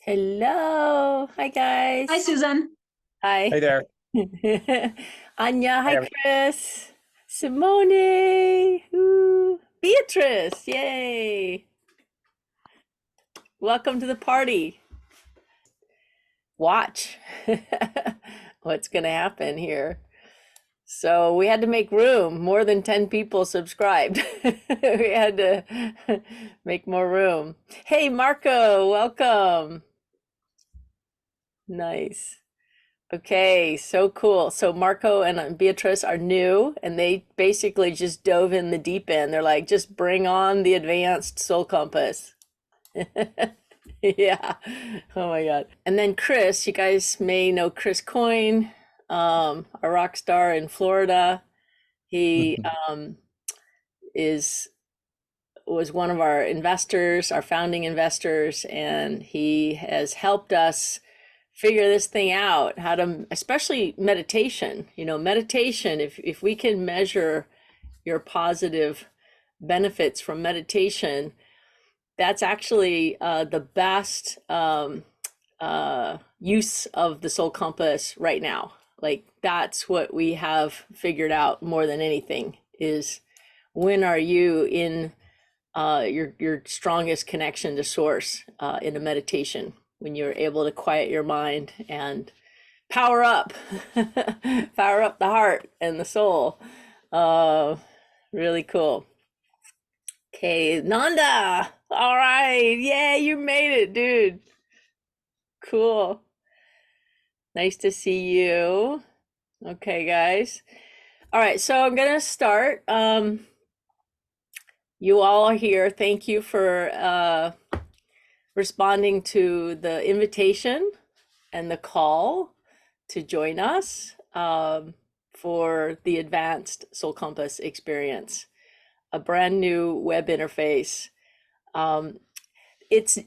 Hello. Hi, Hi, guys. Susan. Hi. Hey there. Anya. Hi, Hi, Chris. Simone. Ooh. Beatrice. Yay. Welcome to the party. Watch what's going to happen here. So we had to make room. More than 10 people subscribed. We had to make more room. Hey, Marco. Welcome. Nice. Okay, so cool. So Marco and Beatrice are new, and they basically just dove in the deep end. They're like, just bring on the advanced soul compass. Yeah. Oh my God. And then Chris, you guys may know Chris Coyne, a rock star in Florida. He is was one of our investors, our founding investors, and he has helped us figure this thing out, how to, especially meditation. Meditation, if we can measure your positive benefits from meditation, that's actually the best use of the soul compass right now. Like, that's what we have figured out more than anything is, when are you in your strongest connection to source in a meditation, when you're able to quiet your mind and power up, power up the heart and the soul. Uh, Really cool. Okay, Nanda. All right. Yeah, you made it, dude. Cool. Nice to see you. Okay, guys. All right, so I'm gonna start. You all are here. Thank you for responding to the invitation and the call to join us for the Advanced Soul Compass experience, a brand new web interface. Um, it's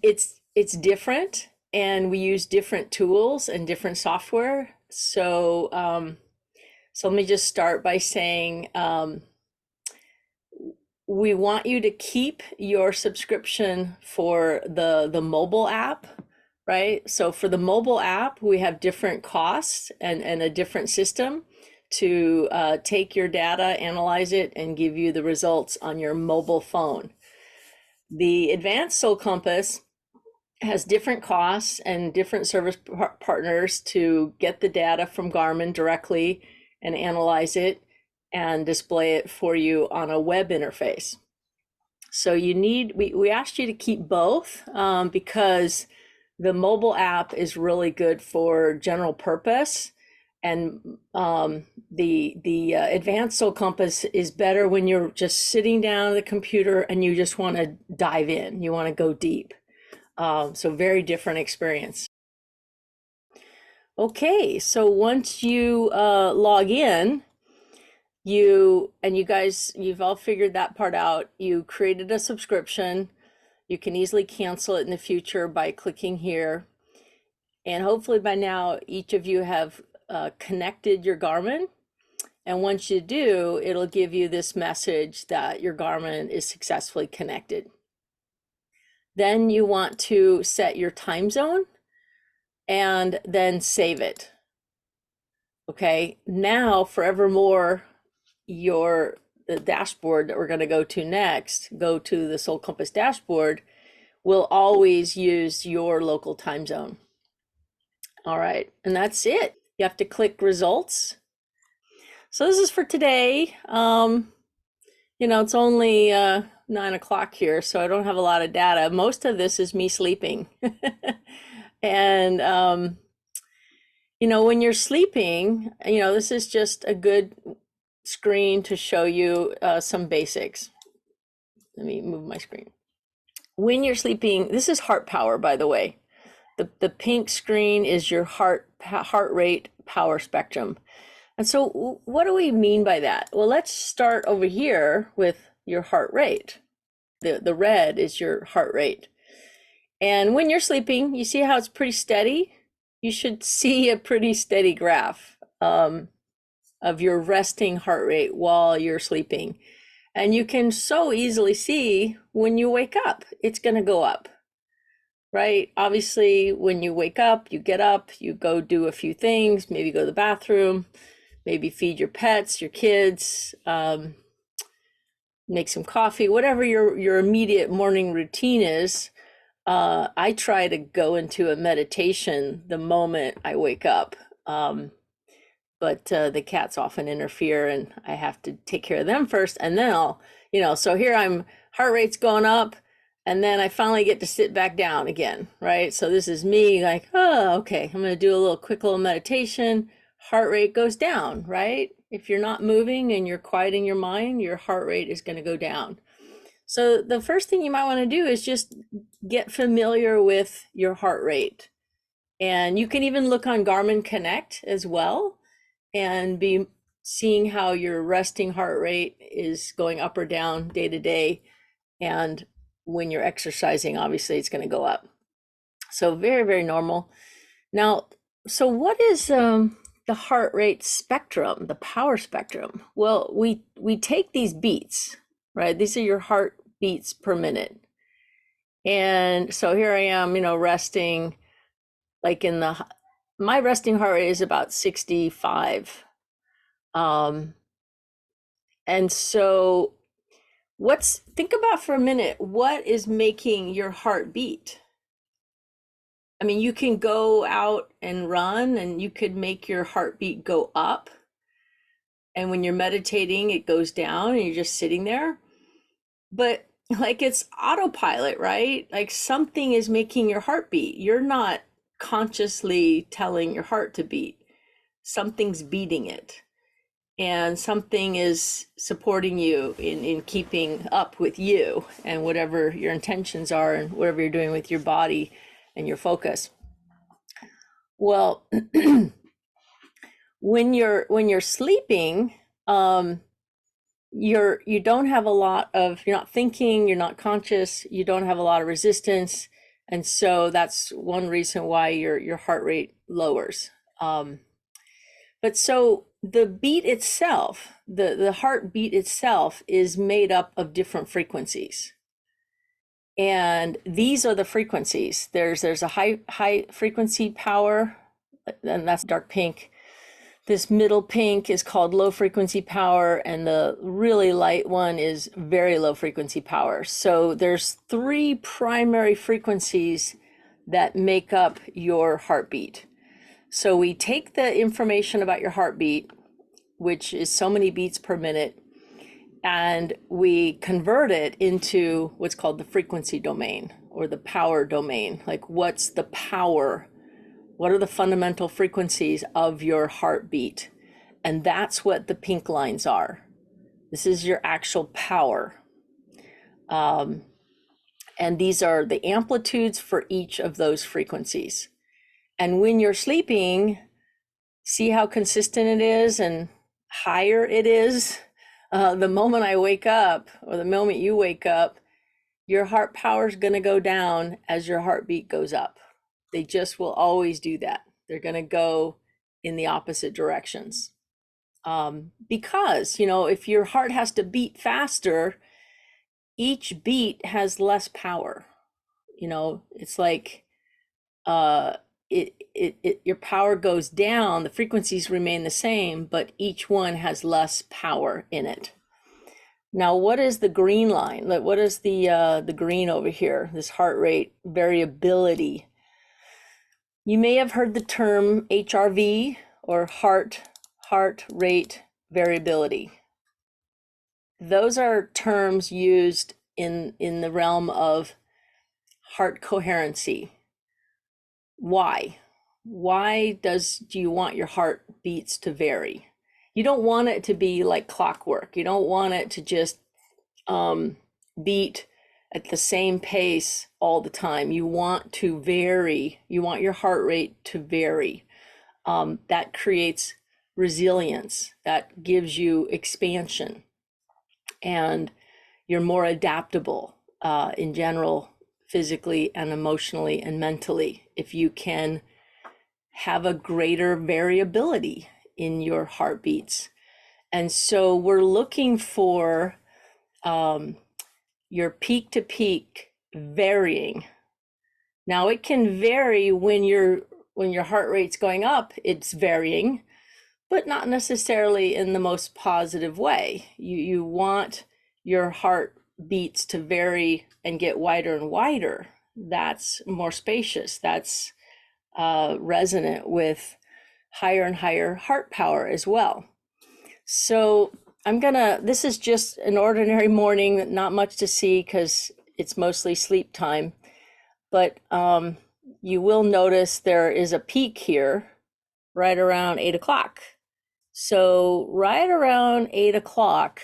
different, and we use different tools and different software. So let me just start by saying, we want you to keep your subscription for the mobile app, right? So for the mobile app, we have different costs and a different system to take your data, analyze it, and give you the results on your mobile phone. The Advanced Soul Compass has different costs and different service partners to get the data from Garmin directly and analyze it and display it for you on a web interface. So we asked you to keep both because the mobile app is really good for general purpose, and the Advanced Soul Compass is better when you're just sitting down at the computer and you just want to dive in, you want to go deep. So very different experience. Okay, so once you log in, you guys, you've all figured that part out. You created a subscription. You can easily cancel it in the future by clicking here. And hopefully by now, each of you have connected your Garmin. And once you do, it'll give you this message that your Garmin is successfully connected. Then you want to set your time zone and then save it. Okay, now forevermore, the dashboard that we're going to go to next, go to the Soul Compass dashboard, will always use your local time zone. All right, and that's it. You have to click results. So this is for today. It's only 9 o'clock here, so I don't have a lot of data. Most of this is me sleeping. And when you're sleeping, this is just a good screen to show you some basics. Let me move my screen. When you're sleeping, this is heart power, by the way. The pink screen is your heart rate power spectrum. And so what do we mean by that? Well, let's start over here with your heart rate. The red is your heart rate. And when you're sleeping, you see how it's pretty steady? You should see a pretty steady graph of your resting heart rate while you're sleeping. And you can so easily see when you wake up, it's going to go up. right? Obviously, when you wake up, you get up, you go do a few things, maybe go to the bathroom, maybe feed your pets, your kids, make some coffee, whatever your immediate morning routine is. I try to go into a meditation the moment I wake up. But the cats often interfere and I have to take care of them first. And then so here heart rate's going up. And then I finally get to sit back down again, right? So this is me like, oh, okay, I'm going to do a quick little meditation. Heart rate goes down, right? If you're not moving and you're quieting your mind, your heart rate is going to go down. So the first thing you might want to do is just get familiar with your heart rate. And you can even look on Garmin Connect as well and be seeing how your resting heart rate is going up or down day to day. And when you're exercising, obviously it's going to go up. So very, very normal. Now, so what is the heart rate spectrum, the power spectrum? Well, we take these beats, right? These are your heart beats per minute. And so here I am, resting like my resting heart rate is about 65. And so think about for a minute, what is making your heart beat? I mean, you can go out and run and you could make your heartbeat go up. And when you're meditating, it goes down and you're just sitting there. But like it's autopilot, right? Like something is making your heart beat. You're not consciously telling your heart to beat. Something's beating it. And something is supporting you in keeping up with you and whatever your intentions are and whatever you're doing with your body and your focus. Well, when you're sleeping, you don't have a lot of, you're not thinking, you're not conscious, you don't have a lot of resistance, and so that's one reason why your heart rate lowers. But so the beat itself, the heartbeat itself is made up of different frequencies. And these are the frequencies. There's a high frequency power, and that's dark pink. This middle pink is called low frequency power, and the really light one is very low frequency power. So there's 3 primary frequencies that make up your heartbeat. So we take the information about your heartbeat, which is so many beats per minute, and we convert it into what's called the frequency domain or the power domain. Like, what's the power? What are the fundamental frequencies of your heartbeat? And that's what the pink lines are. This is your actual power. And these are the amplitudes for each of those frequencies. And when you're sleeping, see how consistent it is and higher it is. The moment I wake up, or the moment you wake up, your heart power is going to go down as your heartbeat goes up. They just will always do that. They're going to go in the opposite directions. Because, if your heart has to beat faster, each beat has less power. It's like your power goes down, the frequencies remain the same, but each one has less power in it. Now, what is the green line? What is the green over here? This heart rate variability. You may have heard the term HRV, or heart rate variability. Those are terms used in the realm of heart coherency. Why? Why do you want your heart beats to vary? You don't want it to be like clockwork. You don't want it to just beat at the same pace all the time. You want to vary. You want your heart rate to vary. That creates resilience. That gives you expansion. And you're more adaptable in general, physically and emotionally and mentally, if you can have a greater variability in your heartbeats. And so we're looking for your peak to peak varying, Now it can vary when your heart rate's going up, it's varying, but not necessarily in the most positive way. You want your heart beats to vary and get wider and wider. That's more spacious. That's resonant with higher and higher heart power as well. So this is just an ordinary morning, not much to see because it's mostly sleep time. But you will notice there is a peak here right around 8 o'clock. So right around 8 o'clock,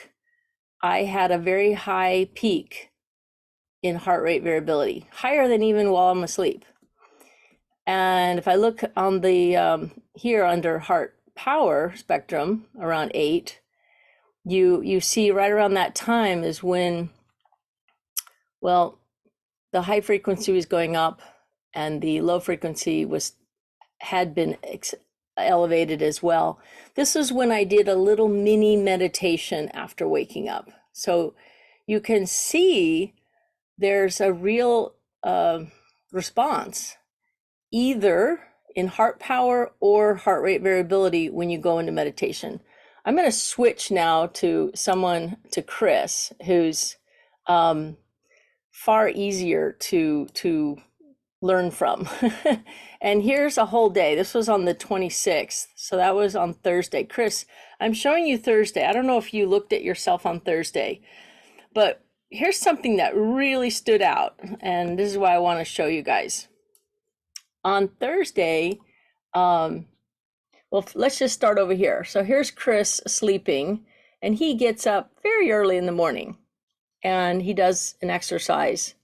I had a very high peak in heart rate variability, higher than even while I'm asleep. And if I look on the here under heart power spectrum around 8, you see right around that time is when, well, the high frequency was going up and the low frequency had been elevated as well. This is when I did a little mini meditation after waking up. So you can see there's a real response, either in heart power or heart rate variability when you go into meditation. I'm going to switch now to Chris, who's far easier to learn from. And here's a whole day. This was on the 26th. So that was on Thursday. Chris, I'm showing you Thursday. I don't know if you looked at yourself on Thursday, but here's something that really stood out. And this is why I want to show you guys. On Thursday, well, let's just start over here. So here's Chris sleeping, and he gets up very early in the morning and he does an exercise.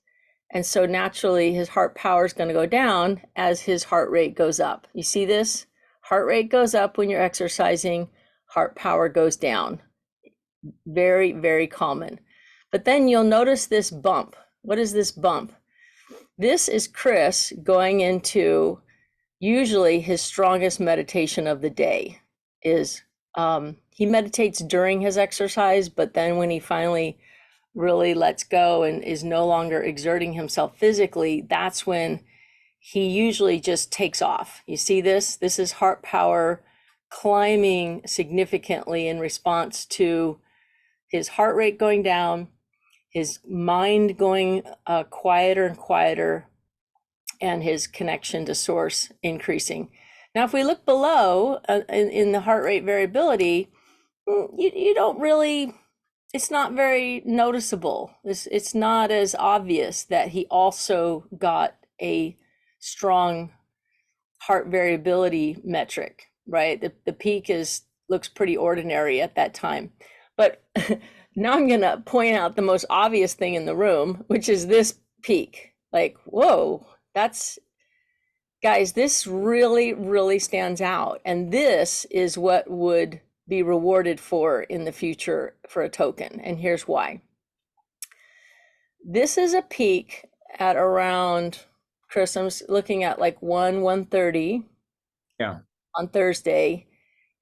And so naturally his heart power is going to go down as his heart rate goes up. You see this? Heart rate goes up when you're exercising, heart power goes down. Very, very common. But then you'll notice this bump. What is this bump? This is Chris going into usually his strongest meditation of the day. He meditates during his exercise, but then when he finally really lets go and is no longer exerting himself physically, that's when he usually just takes off. You see this? This is heart power climbing significantly in response to his heart rate going down, his mind going quieter and quieter, and his connection to source increasing. Now, if we look below in the heart rate variability, you don't really, it's not very noticeable. It's not as obvious that he also got a strong heart variability metric, right? The peak looks pretty ordinary at that time. But now I'm going to point out the most obvious thing in the room, which is this peak. Like, whoa, guys, this really, really stands out. And this is what would be rewarded for in the future for a token. And here's why. This is a peak at around, Chris, I'm looking at like 1:30. Yeah. On Thursday.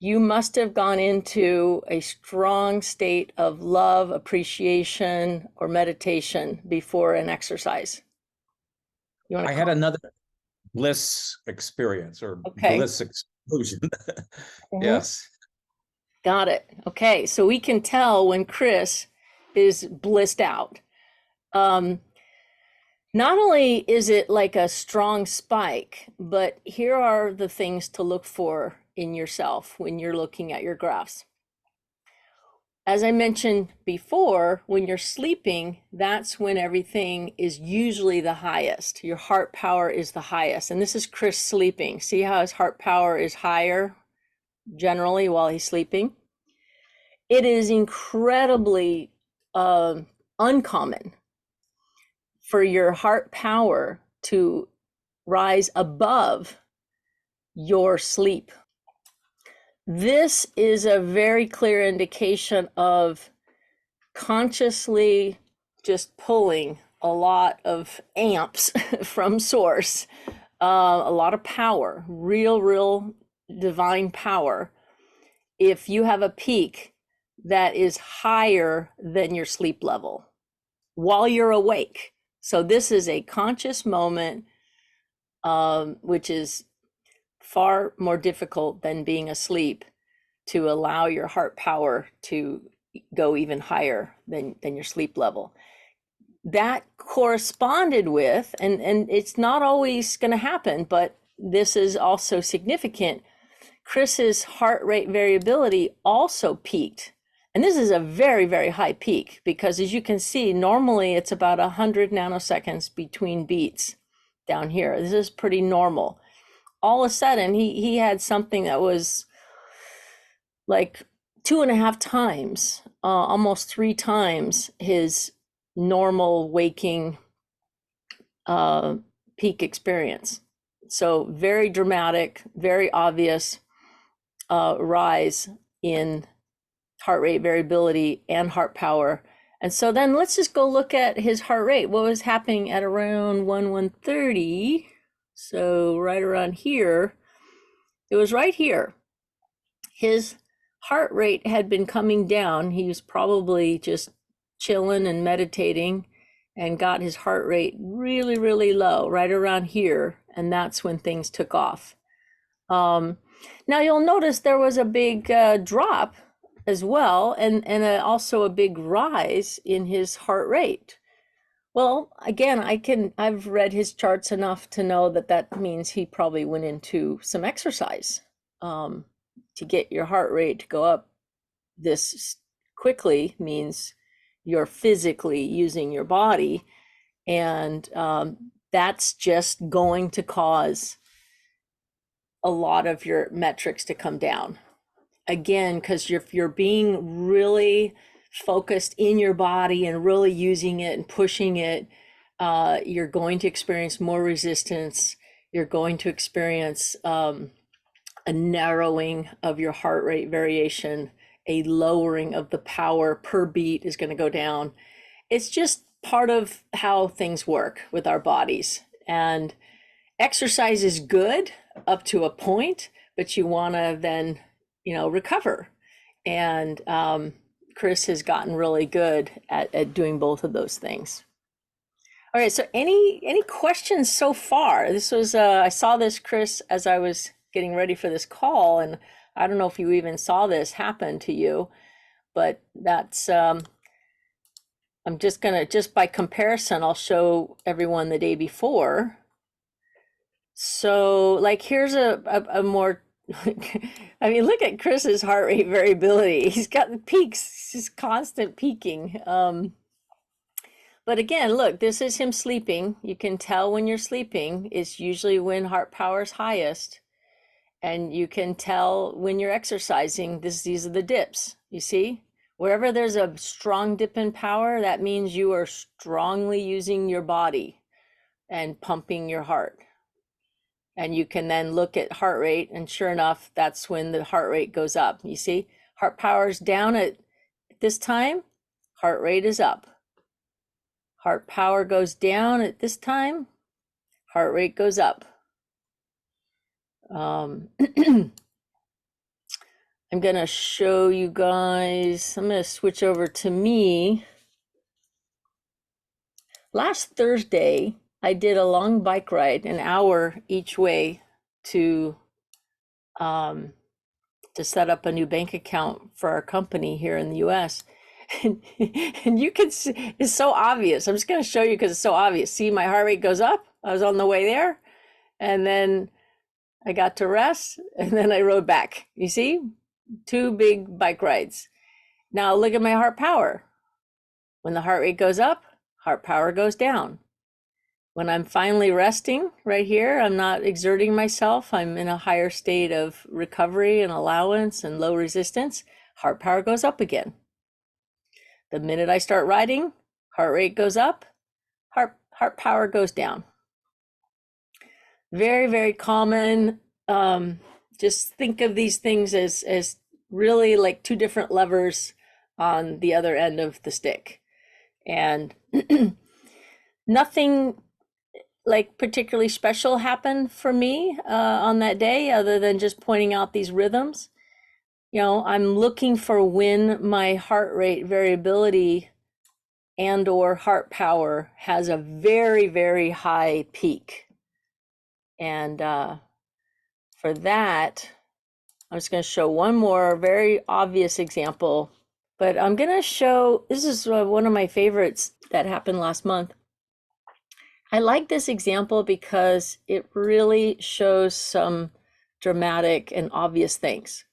You must have gone into a strong state of love, appreciation, or meditation before an exercise. I had another bliss experience or bliss explosion. Yes. Got it. Okay, so we can tell when Chris is blissed out. Not only is it like a strong spike, but here are the things to look for in yourself when you're looking at your graphs. As I mentioned before, when you're sleeping, that's when everything is usually the highest. Your heart power is the highest. And this is Chris sleeping. See how his heart power is higher generally while he's sleeping? It is incredibly uncommon for your heart power to rise above your sleep. This is a very clear indication of consciously just pulling a lot of amps from source, a lot of power, real divine power. If you have a peak that is higher than your sleep level while you're awake. So this is a conscious moment which is far more difficult than being asleep, to allow your heart power to go even higher than your sleep level. That corresponded with, and it's not always going to happen, but this is also significant, Chris's heart rate variability also peaked. And this is a very, very high peak, because as you can see, normally it's about 100 nanoseconds between beats down here. This is pretty normal. All of a sudden, he had something that was like 2.5 times, almost 3 times his normal waking peak experience. So very dramatic, very obvious rise in heart rate variability and heart power. And so then let's just go look at his heart rate. What was happening at around 130? So right around here, it was right here. His heart rate had been coming down. He was probably just chilling and meditating and got his heart rate really, really low, right around here. And that's when things took off. Now you'll notice there was a big drop as well, and also a big rise in his heart rate. Well, again, I've read his charts enough to know that that means he probably went into some exercise to get your heart rate to go up this quickly. Means you're physically using your body, and that's just going to cause a lot of your metrics to come down. Again, because you're being really focused in your body and really using it and pushing it, you're going to experience more resistance. You're going to experience a narrowing of your heart rate variation, a lowering of the power per beat is going to go down. It's just part of how things work with our bodies. And exercise is good up to a point, but you want to then, recover. And Chris has gotten really good at doing both of those things. All right, so any questions so far? This was, I saw this, Chris, as I was getting ready for this call, and I don't know if you even saw this happen to you, but that's, I'm just by comparison, I'll show everyone the day before. So like, here's a more, I mean, look at Chris's heart rate variability. He's got the peaks, just constant peaking. But again, look, this is him sleeping. You can tell when you're sleeping, it's usually when heart power is highest. And you can tell when you're exercising, these are the dips, you see? Wherever there's a strong dip in power, that means you are strongly using your body and pumping your heart. And you can then look at heart rate, and sure enough, that's when the heart rate goes up. You see, heart power is down at this time, heart rate is up. Heart power goes down at this time, heart rate goes up. I'm going to show you guys, I'm going to switch over to me. Last Thursday, I did a long bike ride, an hour each way, to set up a new bank account for our company here in the US. And you can see, it's so obvious. I'm just going to show you because it's so obvious. See, my heart rate goes up. I was on the way there, and then I got to rest, and then I rode back. You see, 2 big bike rides. Now look at my heart power. When the heart rate goes up, heart power goes down. When I'm finally resting right here, I'm not exerting myself, I'm in a higher state of recovery and allowance and low resistance, heart power goes up again. The minute I start riding, heart rate goes up, heart power goes down. Very, very common. Just think of these things as really like 2 different levers on the other end of the stick. And nothing like particularly special happened for me on that day, other than just pointing out these rhythms. I'm looking for when my heart rate variability and or heart power has a very, very high peak. And for that, I'm just going to show one more very obvious example, but I'm going to show, this is one of my favorites that happened last month. I like this example because it really shows some dramatic and obvious things.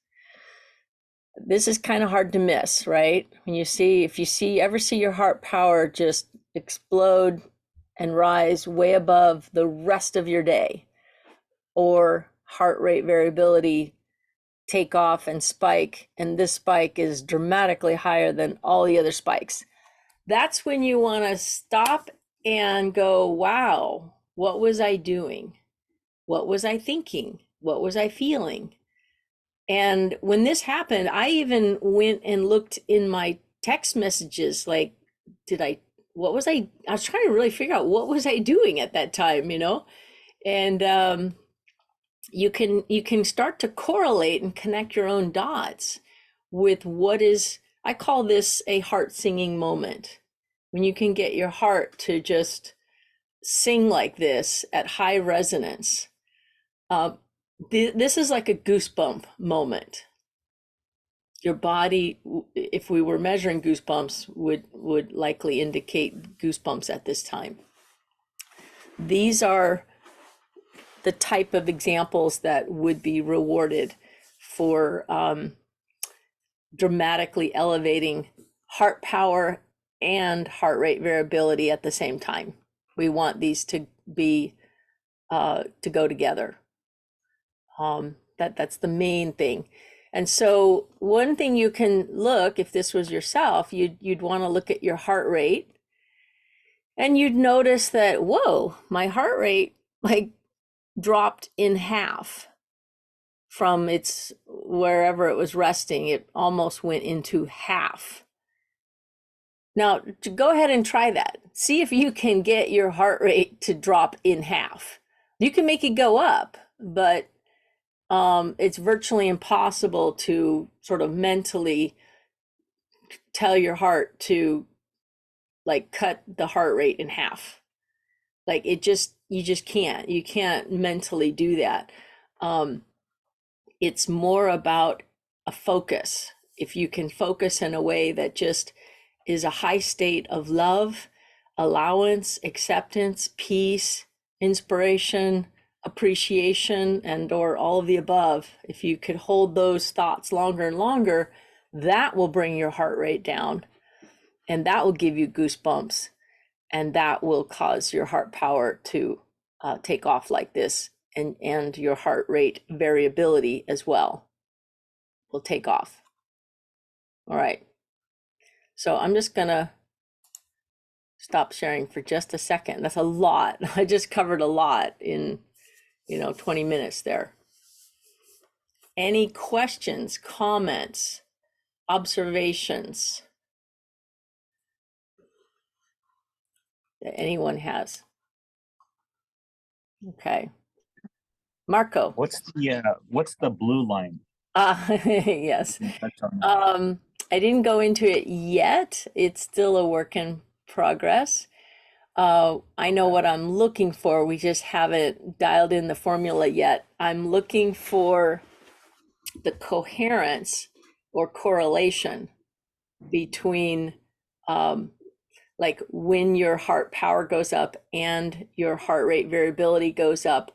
This is kind of hard to miss, right? When you see, if you ever see your heart power just explode and rise way above the rest of your day, or heart rate variability take off and spike, and this spike is dramatically higher than all the other spikes, that's when you want to stop and go, wow, what was I doing? What was I thinking? What was I feeling? And when this happened, I even went and looked in my text messages, like, what was I was trying to really figure out what was I doing at that time, you know? And you can start to correlate and connect your own dots with what is, I call this a heart singing moment. When you can get your heart to just sing like this at high resonance. This is like a goosebump moment. Your body, if we were measuring goosebumps, would likely indicate goosebumps at this time. These are the type of examples that would be rewarded for dramatically elevating heart power and heart rate variability at the same time. We want these to be to go together. That's the main thing. And so one thing you can look, if this was yourself, you'd want to look at your heart rate, and you'd notice that, whoa, my heart rate like dropped in half from its wherever it was resting. It almost went into half. Now, to go ahead and try that. See if you can get your heart rate to drop in half. You can make it go up, but it's virtually impossible to sort of mentally tell your heart to like cut the heart rate in half. Like you just can't. You can't mentally do that. It's more about a focus. If you can focus in a way that just is a high state of love, allowance, acceptance, peace, inspiration, appreciation, and or all of the above, if you could hold those thoughts longer and longer, that will bring your heart rate down, and that will give you goosebumps, and that will cause your heart power to take off like this, and your heart rate variability as well will take off. All right, so I'm just gonna stop sharing for just a second. That's a lot. I just covered a lot in 20 minutes there. Any questions, comments, observations that anyone has? Okay. Marco. What's the blue line? Yes. I didn't go into it yet. It's still a work in progress. I know what I'm looking for. We just haven't dialed in the formula yet. I'm looking for the coherence or correlation between like when your heart power goes up and your heart rate variability goes up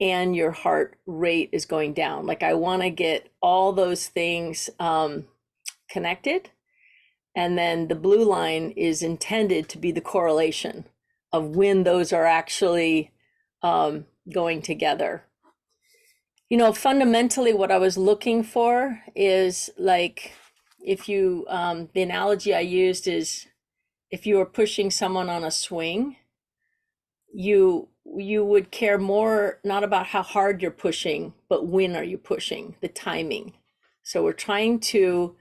and your heart rate is going down. Like I want to get all those things connected. And then the blue line is intended to be the correlation of when those are actually going together. Fundamentally what I was looking for is like, if you, the analogy I used is if you were pushing someone on a swing, you would care more not about how hard you're pushing, but when are you pushing, the timing. So we're trying to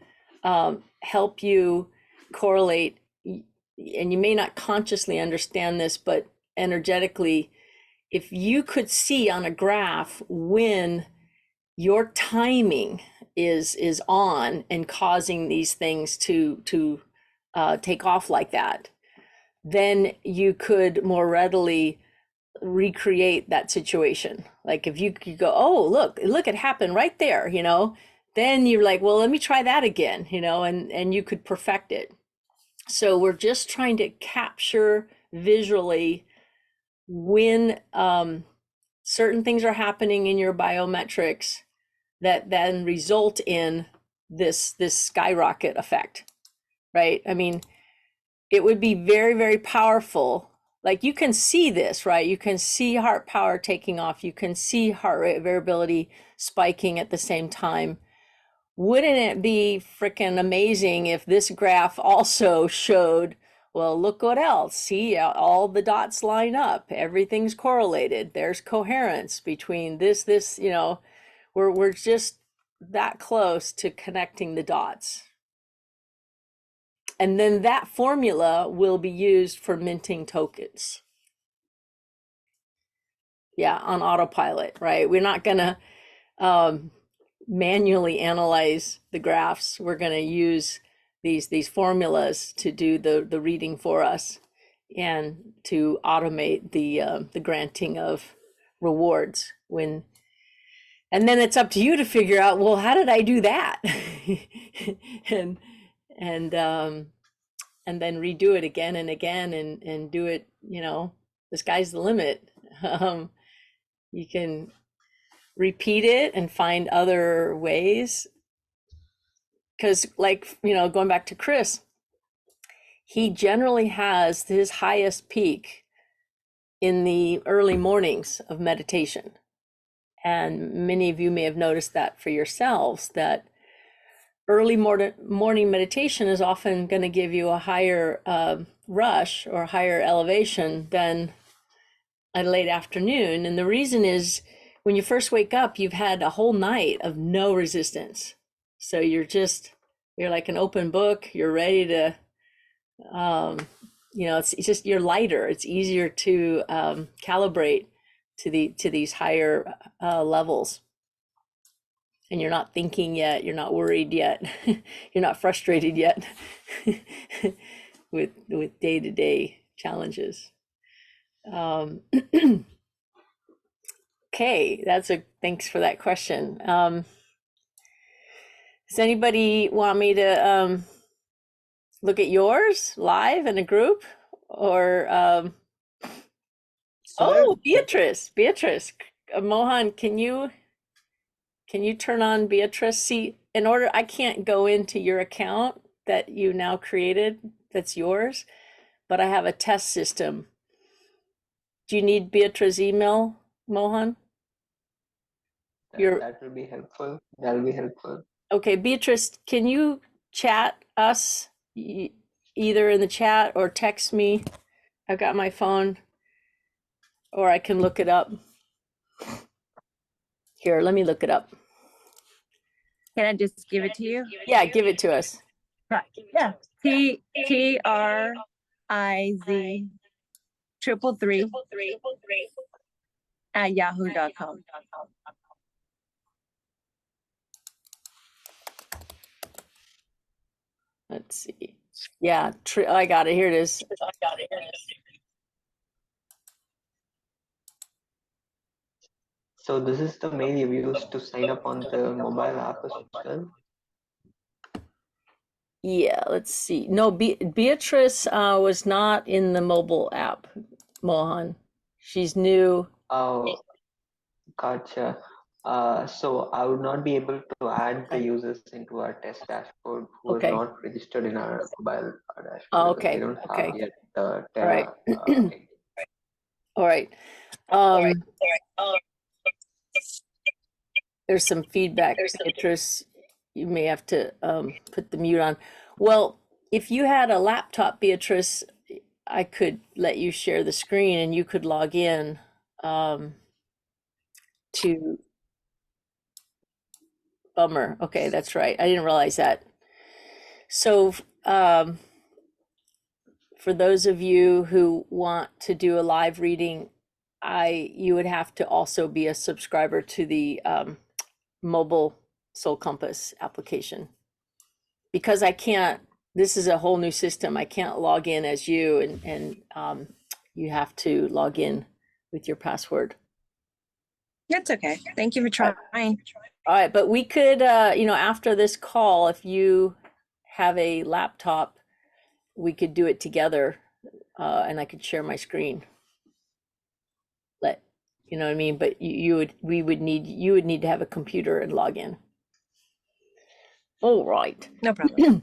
help you correlate, and you may not consciously understand this, but energetically, if you could see on a graph when your timing is on and causing these things to take off like that, then you could more readily recreate that situation. Like if you could go, oh, look, it happened right there, you know, then you're like, well, let me try that again, you know, and you could perfect it. So we're just trying to capture visually when certain things are happening in your biometrics that then result in this skyrocket effect, right? I mean, it would be very, very powerful. Like you can see this, right? You can see heart power taking off. You can see heart rate variability spiking at the same time. Wouldn't it be freaking amazing if this graph also showed, well, look what else. See, all the dots line up. Everything's correlated. There's coherence between this, you know, we're just that close to connecting the dots. And then that formula will be used for minting tokens. Yeah, on autopilot, right? We're not gonna manually analyze the graphs. We're gonna use these formulas to do the reading for us and to automate the granting of rewards when. And then it's up to you to figure out, well, how did I do that? and and then redo it again and again and do it, you know, the sky's the limit. You can repeat it and find other ways. Because like, you know, going back to Chris, he generally has his highest peak in the early mornings of meditation. And many of you may have noticed that for yourselves, that early morning meditation is often going to give you a higher rush or higher elevation than a late afternoon. And the reason is when you first wake up, you've had a whole night of no resistance. So you're like an open book. You're ready to, you know, it's just, you're lighter. It's easier to calibrate to these higher levels. And you're not thinking yet, you're not worried yet, you're not frustrated yet with day-to-day challenges. Okay, thanks for that question. Does anybody want me to look at yours live in a group? Or oh, Beatrice, Mohan, can you turn on Beatrice? See, I can't go into your account that you now created, that's yours, but I have a test system. Do you need Beatrice's email, Mohan? That will be helpful. That'll be helpful. Okay, Beatrice, can you chat us either in the chat or text me? I've got my phone, or I can look it up. Here, let me look it up. Can I just give it to you? Yeah, give it to us. Right. Yeah. TRIZ 333 at yahoo.com. Let's see. Yeah, I got it. Here it is. So this is the mail you used to sign up on the mobile app as well? Yeah, let's see. No, Beatrice was not in the mobile app, Mohan. She's new. Oh, gotcha. So I would not be able to add the users into our test dashboard who are not registered in our mobile dashboard. Oh, because they don't have yet the Terra. All right. There's some feedback, Beatrice. You may have to put the mute on. Well, if you had a laptop, Beatrice, I could let you share the screen and you could log in to. Bummer. Okay, that's right. I didn't realize that. So for those of you who want to do a live reading, you would have to also be a subscriber to the mobile Soul Compass application. Because I can't, this is a whole new system. I can't log in as you, and you have to log in with your password. That's okay. Thank you for trying. All right, but we could, after this call, if you have a laptop, we could do it together, and I could share my screen. You know what I mean? But you would need to have a computer and log in. All right. No problem.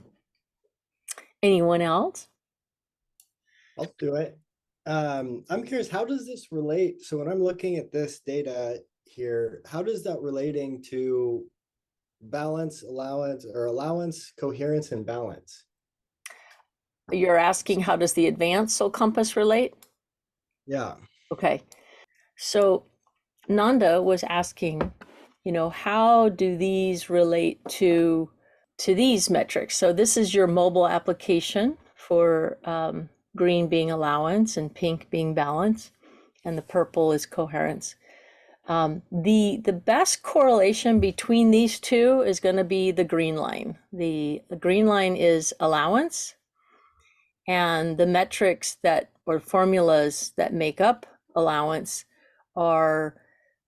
Anyone else? I'll do it. I'm curious, how does this relate? So when I'm looking at this data here, how does that relating to balance, allowance, coherence, and balance? You're asking how does the advanced soul compass relate? Yeah. Okay. So Nanda was asking, how do these relate to these metrics? So this is your mobile application for green being allowance and pink being balance, and the purple is coherence. The best correlation between these two is going to be the green line. The green line is allowance, and the metrics or formulas that make up allowance are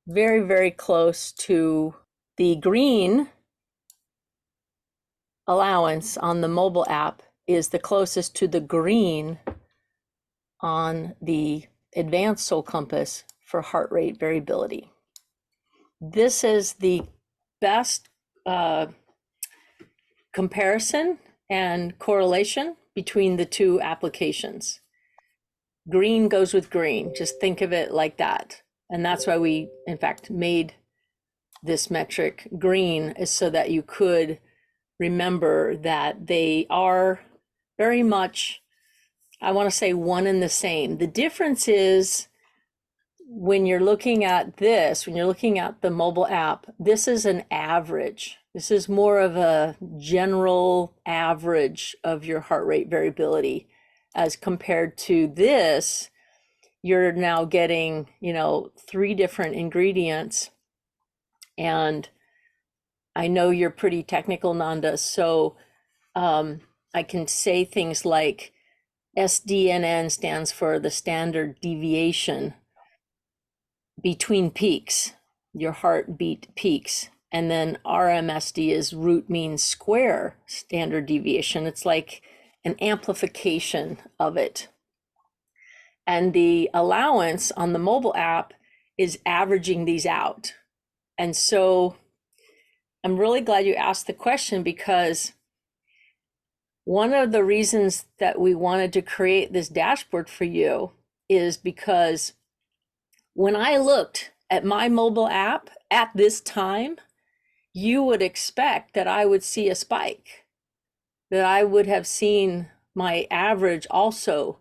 very, very close to the green. Allowance on the mobile app is the closest to the green on the advanced soul compass for heart rate variability. This is the best comparison and correlation between the two applications. Green goes with green. Just think of it like that. And that's why we, in fact, made this metric green, is so that you could remember that they are very much, I want to say, one and the same. The difference is when you're looking at this, when you're looking at the mobile app, this is an average. This is more of a general average of your heart rate variability, as compared to this, you're now getting, 3 different ingredients. And I know you're pretty technical, Nanda, so I can say things like SDNN stands for the standard deviation between peaks, your heartbeat peaks. And then RMSD is root mean square standard deviation. It's like an amplification of it. And the allowance on the mobile app is averaging these out. And so I'm really glad you asked the question, because one of the reasons that we wanted to create this dashboard for you is because when I looked at my mobile app at this time, you would expect that I would see a spike, that I would have seen my average also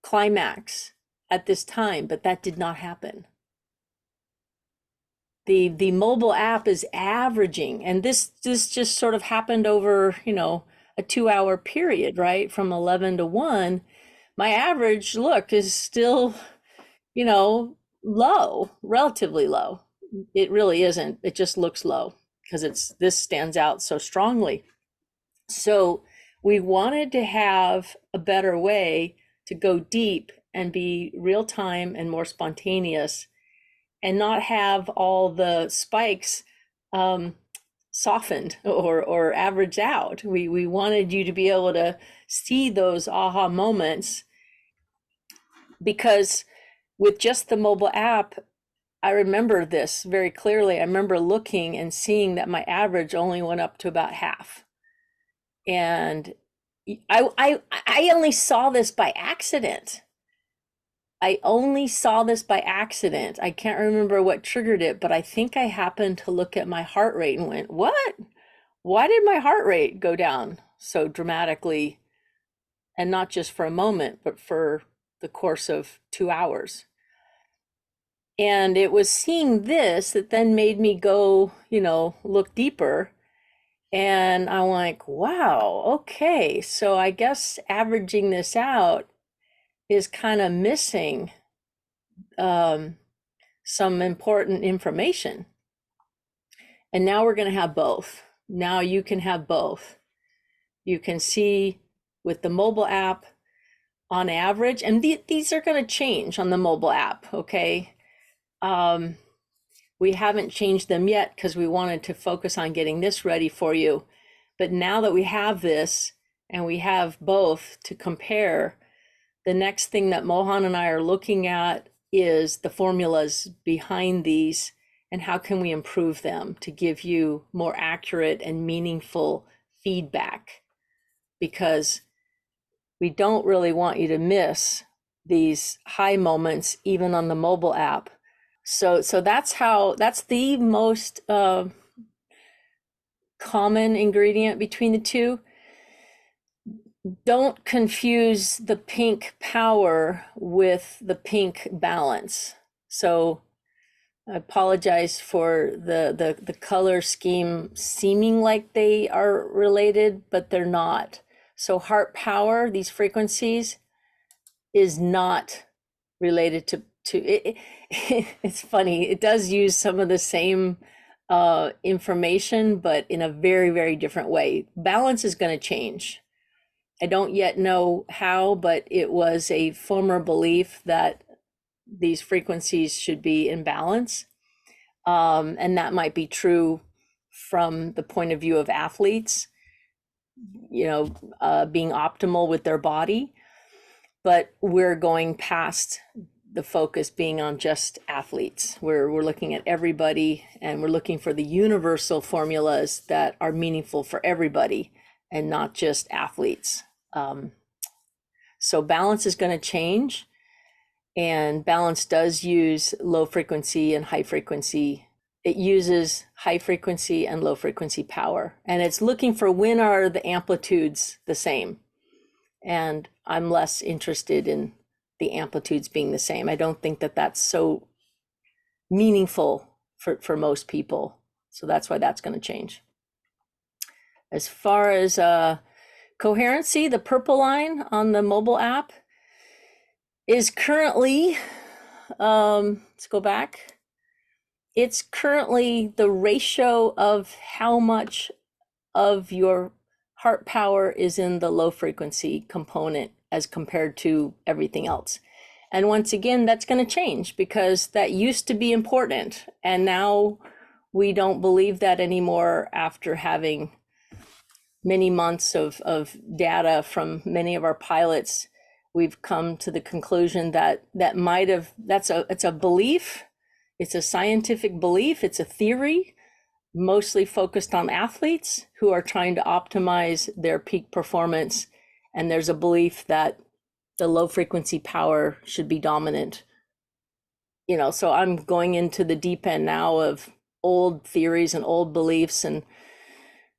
climax at this time, but that did not happen. The mobile app is averaging, and this just sort of happened over, a 2-hour period, right? From 11 to 1. My average look is still, low, relatively low. It really isn't. It just looks low because this stands out so strongly. So we wanted to have a better way to go deep and be real time and more spontaneous, and not have all the spikes softened or averaged out. We wanted you to be able to see those aha moments, because with just the mobile app, I remember this very clearly. I remember looking and seeing that my average only went up to about half. And I only saw this by accident. I can't remember what triggered it, but I think I happened to look at my heart rate and went, what? Why did my heart rate go down so dramatically? And not just for a moment, but for the course of 2 hours. And it was seeing this that then made me go, look deeper. And I'm like, wow, okay. So I guess averaging this out is kind of missing some important information. And now we're going to have both. Now you can have both. You can see with the mobile app on average, and these are going to change on the mobile app, okay? We haven't changed them yet because we wanted to focus on getting this ready for you. But now that we have this and we have both to compare, the next thing that Mohan and I are looking at is the formulas behind these and how can we improve them to give you more accurate and meaningful feedback, because we don't really want you to miss these high moments even on the mobile app. So that's the most common ingredient between the two. Don't confuse the pink power with the pink balance. So I apologize for the color scheme seeming like they are related, but they're not. So heart power, these frequencies, is not related to it. It's funny, it does use some of the same information, but in a very, very different way. Balance is going to change. I don't yet know how, but it was a former belief that these frequencies should be in balance. And that might be true from the point of view of athletes, being optimal with their body. But we're going past the focus being on just athletes. We're looking at everybody, and we're looking for the universal formulas that are meaningful for everybody and not just athletes. So balance is going to change, and balance does use low frequency and high frequency. It uses high frequency and low frequency power, and it's looking for when are the amplitudes the same. And I'm less interested in the amplitudes being the same. I don't think that that's so meaningful for most people. So that's why that's going to change. As far as coherency, the purple line on the mobile app is currently, let's go back. It's currently the ratio of how much of your heart power is in the low frequency component as compared to everything else. And once again, that's going to change because that used to be important. And now we don't believe that anymore after having many months of data from many of our pilots. We've come to the conclusion that it's a belief. It's a scientific belief. It's a theory, mostly focused on athletes who are trying to optimize their peak performance. And there's a belief that the low frequency power should be dominant. So I'm going into the deep end now of old theories and old beliefs, and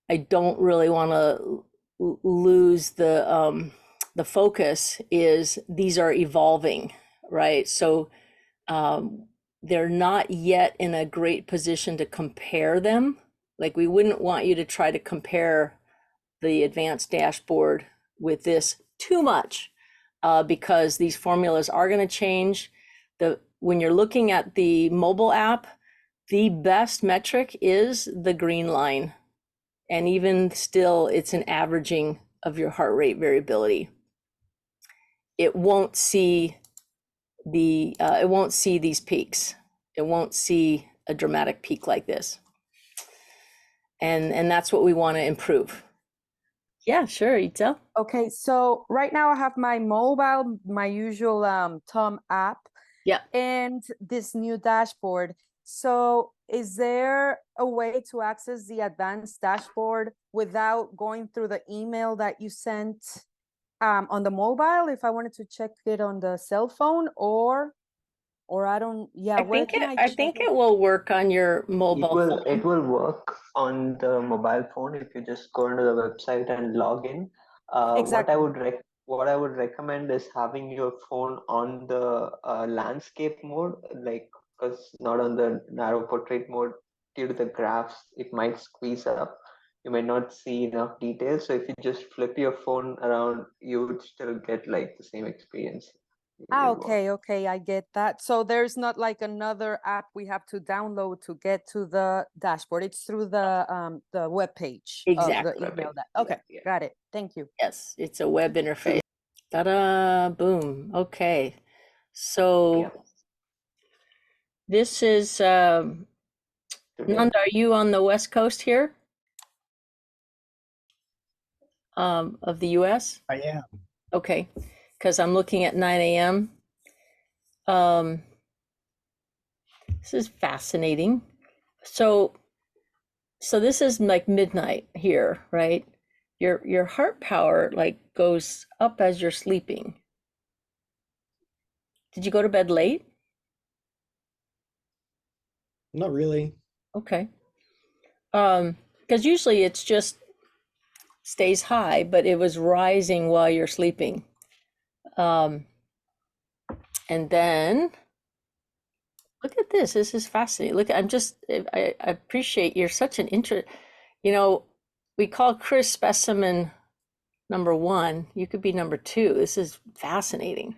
I don't really want to lose the focus. Is these are evolving, right? So they're not yet in a great position to compare them. Like, we wouldn't want you to try to compare the advanced dashboard with this too much, because these formulas are going to change. When you're looking at the mobile app, the best metric is the green line. And even still, it's an averaging of your heart rate variability. It won't see these peaks. It won't see a dramatic peak like this. And that's what we want to improve. Yeah, sure, Itzel. Okay, so right now I have my mobile, my usual Tom app. Yeah. And this new dashboard. So is there a way to access the advanced dashboard without going through the email that you sent on the mobile if I wanted to check it on the cell phone, or I don't, yeah. I think it will work on your mobile phone. It will work on the mobile phone if you just go into the website and log in. Exactly. What I would recommend is having your phone on the landscape mode, because not on the narrow portrait mode. Due to the graphs, it might squeeze up. You might not see enough details. So if you just flip your phone around, you would still get the same experience. Okay, I get that. So there's not like another app we have to download to get to the dashboard. It's through the web page. Exactly. Of the email. Okay, yeah. Got it. Thank you. Yes, it's a web interface. Ta-da, boom. Okay. So Yeah. this is, Today. Nanda, are you on the West Coast here? Of the US? I am. Okay, because I'm looking at 9 a.m. This is fascinating. So this is like midnight here, right? Your heart power like goes up as you're sleeping. Did you go to bed late? Not really. Okay. Because usually it's just stays high, but it was rising while you're sleeping. And then look at this. This is fascinating. Look, I appreciate you're such an interest. You know, we call Chris specimen number one. You could be number two. This is fascinating.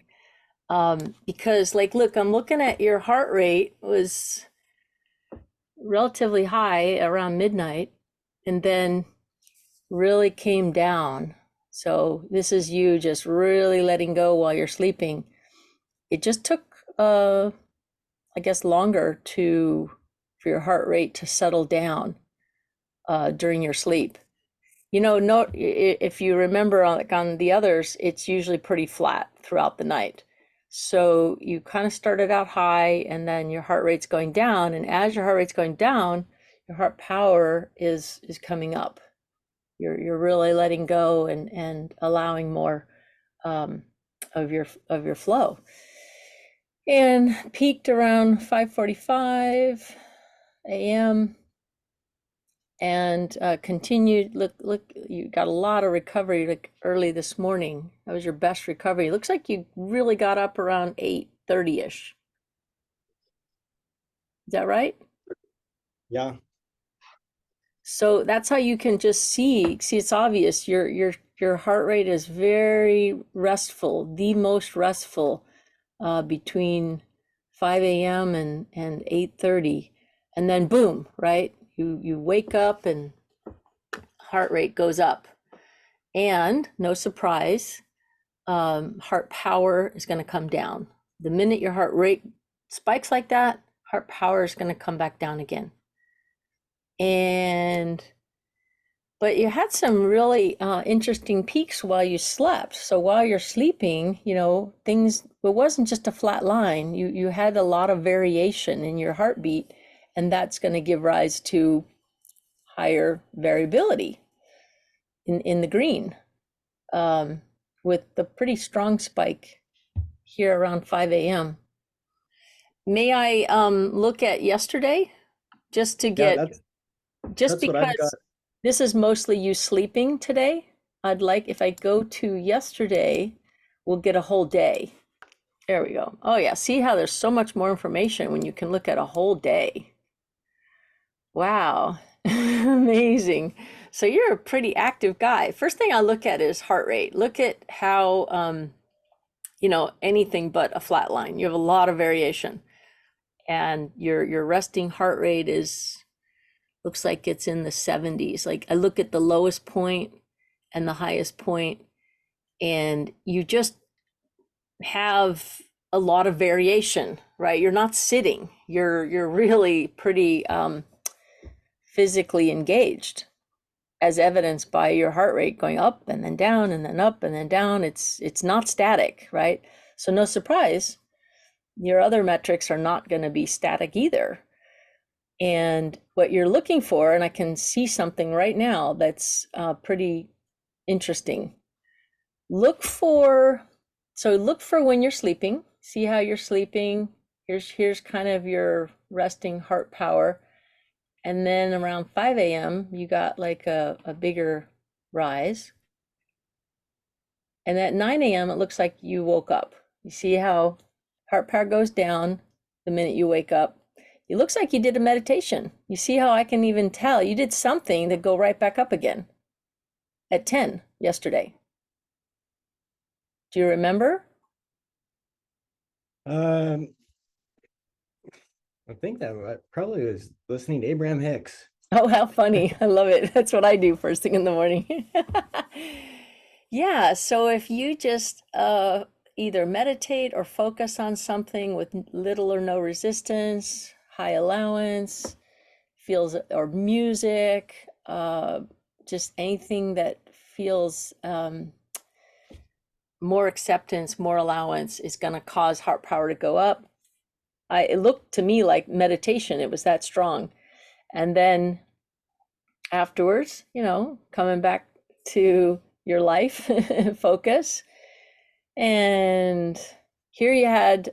Because like, look, I'm looking at your heart rate was relatively high around midnight and then really came down. So this is you just really letting go while you're sleeping. It just took, I guess, longer for your heart rate to settle down during your sleep. You know, if you remember on the others, it's usually pretty flat throughout the night. So you kind of started out high and then your heart rate's going down. And as your heart rate's going down, your heart power is coming up. You're really letting go and allowing more of your flow. And peaked around 5:45 a.m. and continued. Look, you got a lot of recovery like early this morning. That was your best recovery. It looks like you really got up around 8:30ish. Is that right? Yeah. So that's how you can just see it's obvious your heart rate is very restful, the most restful between 5 a.m. and 8:30, and then boom, right? You wake up and heart rate goes up, and no surprise, heart power is going to come down. The minute your heart rate spikes like that, heart power is going to come back down again. But you had some really interesting peaks while you slept. So while you're sleeping, you know, it wasn't just a flat line. You had a lot of variation in your heartbeat, and that's going to give rise to higher variability in the green, with the pretty strong spike here around 5 a.m. May I look at yesterday just to Yeah, get, that's what I've got. because this is mostly you sleeping today. I'd like, if I go to yesterday, we'll get a whole day. There we go. Oh yeah, see how there's so much more information when you can look at a whole day. Wow, amazing. So you're a pretty active guy. First thing I look at is heart rate. Look at how, you know, anything but a flat line. You have a lot of variation. And your resting heart rate looks like it's in the 70s. Like I look at the lowest point and the highest point, and you just have a lot of variation, right? You're not sitting. You're really pretty physically engaged, as evidenced by your heart rate going up and then down and then up and then down. It's not static, right? So no surprise, your other metrics are not going to be static either. And what you're looking for, and I can see something right now that's pretty interesting. Look for when you're sleeping. See how you're sleeping. Here's kind of your resting heart power. And then around 5 a.m., you got like a bigger rise. And at 9 a.m., it looks like you woke up. You see how heart power goes down the minute you wake up. It looks like you did a meditation. You see how I can even tell you did something to go right back up again at 10 yesterday. Do you remember? I think that probably was listening to Abraham Hicks. Oh, how funny. I love it. That's what I do first thing in the morning. Yeah, so if you just either meditate or focus on something with little or no resistance, high allowance, feels or music, just anything that feels more acceptance, more allowance is going to cause heart power to go up. It looked to me like meditation, it was that strong. And then afterwards, coming back to your life focus. And here you had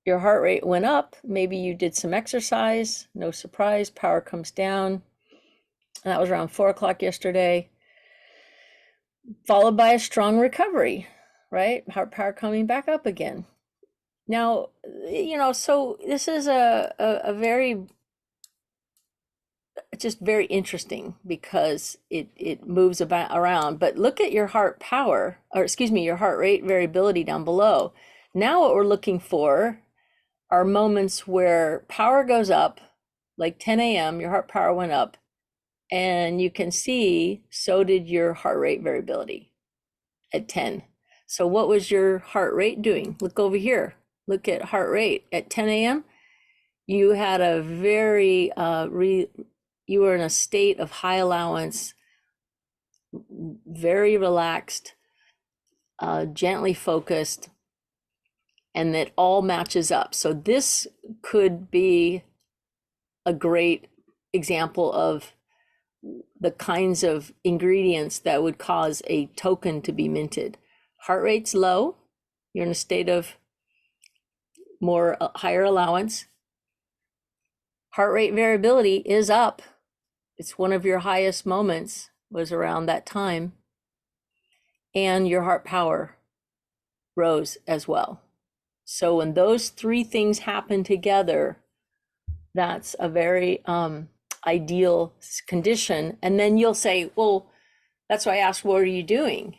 your heart rate went up. Maybe you did some exercise, no surprise, power comes down. And that was around 4 o'clock yesterday, followed by a strong recovery, right? Heart power coming back up again. Now, so this is a very, just very interesting because it moves about around. But look at your heart power, or excuse me, your heart rate variability down below. Now what we're looking for are moments where power goes up, like 10 a.m., your heart power went up, and you can see so did your heart rate variability at 10. So what was your heart rate doing? Look over here. Look at heart rate at 10 a.m. You had a very, you were in a state of high allowance, very relaxed, gently focused, and that all matches up. So this could be a great example of the kinds of ingredients that would cause a token to be minted. Heart rate's low, you're in a state of more higher allowance. Heart rate variability is up. It's one of your highest moments, was around that time. And your heart power rose as well. So when those three things happen together, that's a very ideal condition. And then you'll say, well, that's why I asked, what are you doing?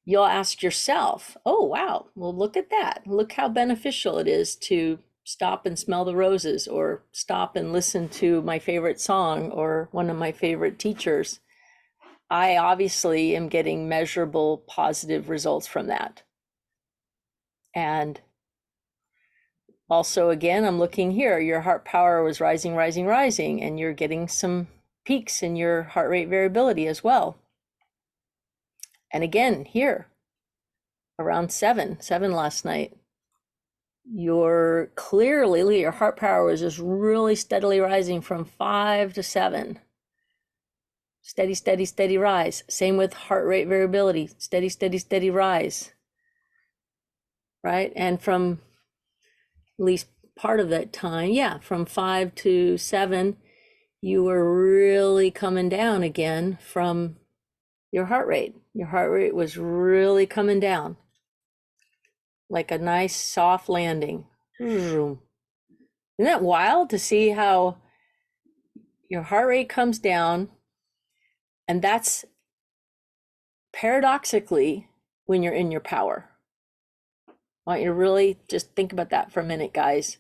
You'll ask yourself, oh, wow, well, look at that. Look how beneficial it is to stop and smell the roses, or stop and listen to my favorite song or one of my favorite teachers. I obviously am getting measurable positive results from that. And also, again, I'm looking here, your heart power was rising, rising, rising, and you're getting some peaks in your heart rate variability as well. And again, here, around seven last night, your heart power was just really steadily rising from 5 to 7. Steady, steady, steady rise. Same with heart rate variability, steady, steady, steady rise. Right? And from at least part of that time, from 5 to 7, you were really coming down again from your heart rate. Your heart rate was really coming down, like a nice soft landing. Isn't that wild to see how your heart rate comes down? And that's paradoxically when you're in your power. I want you to really just think about that for a minute, guys.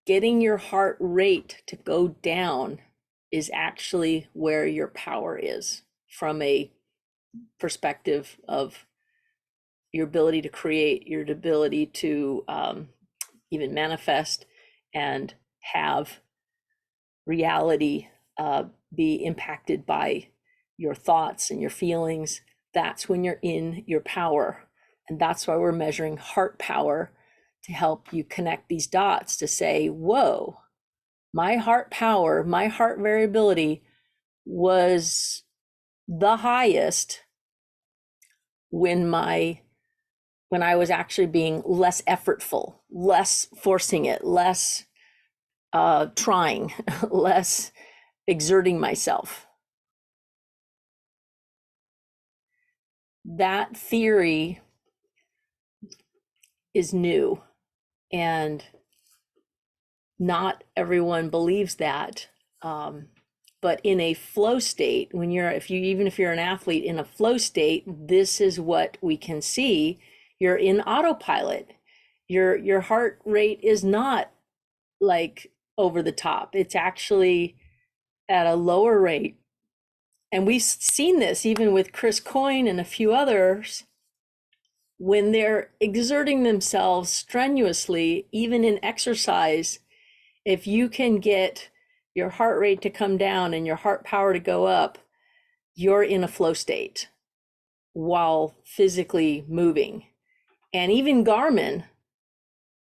Getting your heart rate to go down is actually where your power is, from a perspective of your ability to create, your ability to even manifest and have reality be impacted by your thoughts and your feelings. That's when you're in your power. And that's why we're measuring heart power, to help you connect these dots, to say, whoa, my heart power, my heart variability was the highest when I was actually being less effortful, less forcing it, less trying, less exerting myself. That theory is new, and not everyone believes that. But in a flow state, even if you're an athlete in a flow state, this is what we can see. You're in autopilot. Your heart rate is not like over the top. It's actually at a lower rate, and we've seen this even with Chris Coyne and a few others, when they're exerting themselves strenuously, even in exercise, if you can get your heart rate to come down and your heart power to go up, you're in a flow state while physically moving. And even Garmin,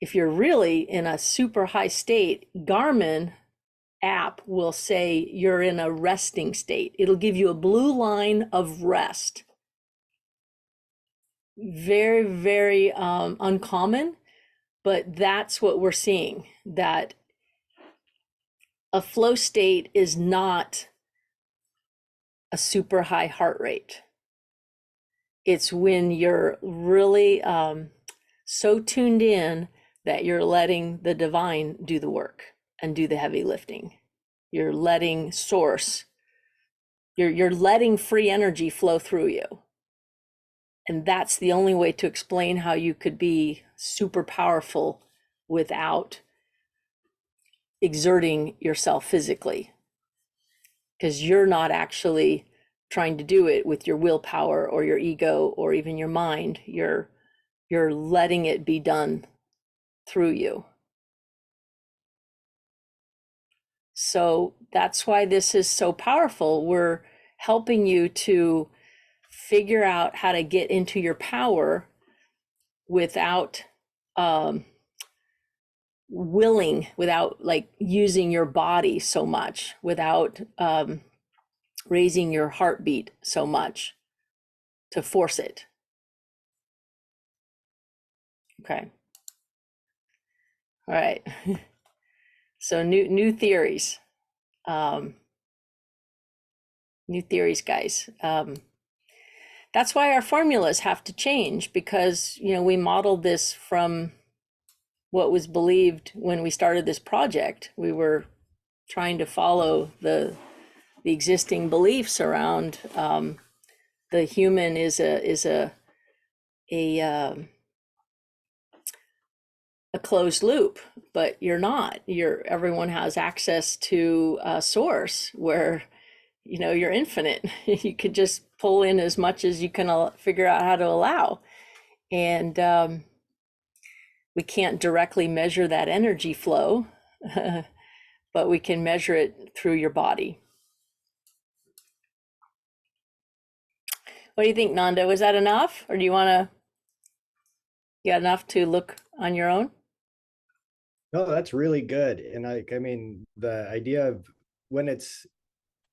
if you're really in a super high state, Garmin app will say you're in a resting state. It'll give you a blue line of rest. Very, very uncommon, but that's what we're seeing, that a flow state is not a super high heart rate. It's when you're really so tuned in that you're letting the divine do the work and do the heavy lifting. You're letting source, you're letting free energy flow through you. And that's the only way to explain how you could be super powerful without exerting yourself physically. Because you're not actually trying to do it with your willpower or your ego or even your mind. You're letting it be done through you. So that's why this is so powerful. We're helping you to figure out how to get into your power without without like using your body so much, without raising your heartbeat so much to force it. Okay. All right. So new theories. New theories, guys. That's why our formulas have to change, because, you know, we modeled this from what was believed when we started this project. We were trying to follow the existing beliefs around the human is a closed loop, but you're not. Everyone has access to a source where, you know, you're infinite. You could just pull in as much as you can figure out how to allow. And we can't directly measure that energy flow, but we can measure it through your body. What do you think, Nanda? Was that enough? Or do you got enough to look on your own? No, that's really good. And I mean, the idea of when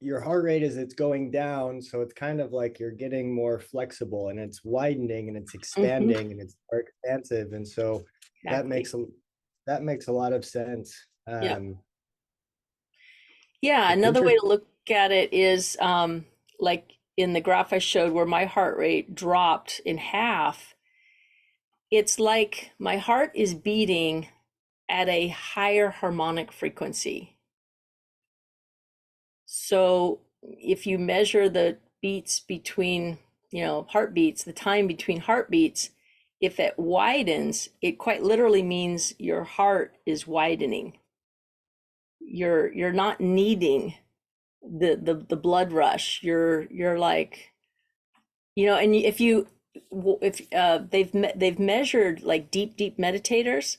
your heart rate is it's going down, so it's kind of like you're getting more flexible and it's widening and it's expanding and it's more expansive. And so Exactly. that makes a lot of sense. Yeah, another way to look at it is like in the graph I showed where my heart rate dropped in half. It's like my heart is beating at a higher harmonic frequency. So if you measure the beats between, you know, heartbeats, the time between heartbeats, if it widens, it quite literally means your heart is widening. You're not needing the blood rush. You're like, you know, and if they've measured like deep meditators,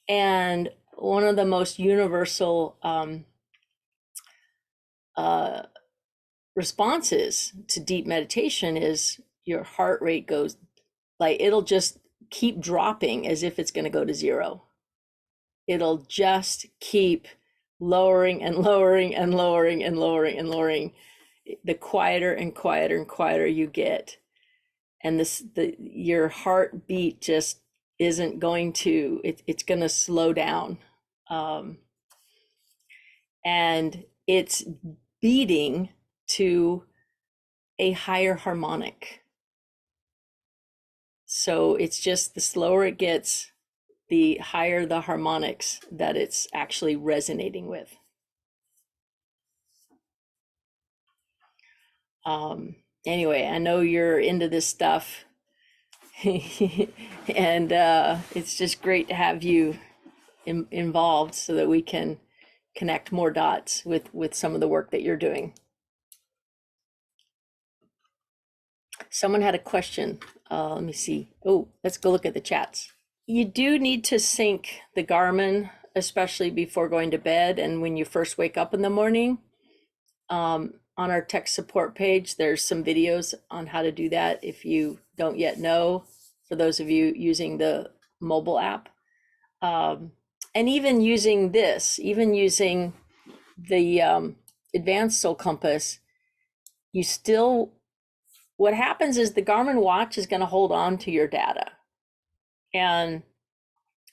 and one of the most universal responses to deep meditation is your heart rate goes, like, it'll just keep dropping as if it's going to go to zero. It'll just keep lowering and lowering and lowering and lowering and lowering, the quieter and quieter and quieter you get. And your heartbeat just isn't going to, it's going to slow down. And it's beating to a higher harmonic. So it's just the slower it gets, the higher the harmonics that it's actually resonating with. Anyway, I know you're into this stuff, and it's just great to have you involved so that we can connect more dots with some of the work that you're doing. someone had a question. Let me see. Oh, let's go look at the chats. You do need to sync the Garmin, especially before going to bed and when you first wake up in the morning. On our tech support page, there's some videos on how to do that if you don't yet know, for those of you using the mobile app. And even using this, even using the advanced soul compass, you still, what happens is the Garmin watch is going to hold on to your data, and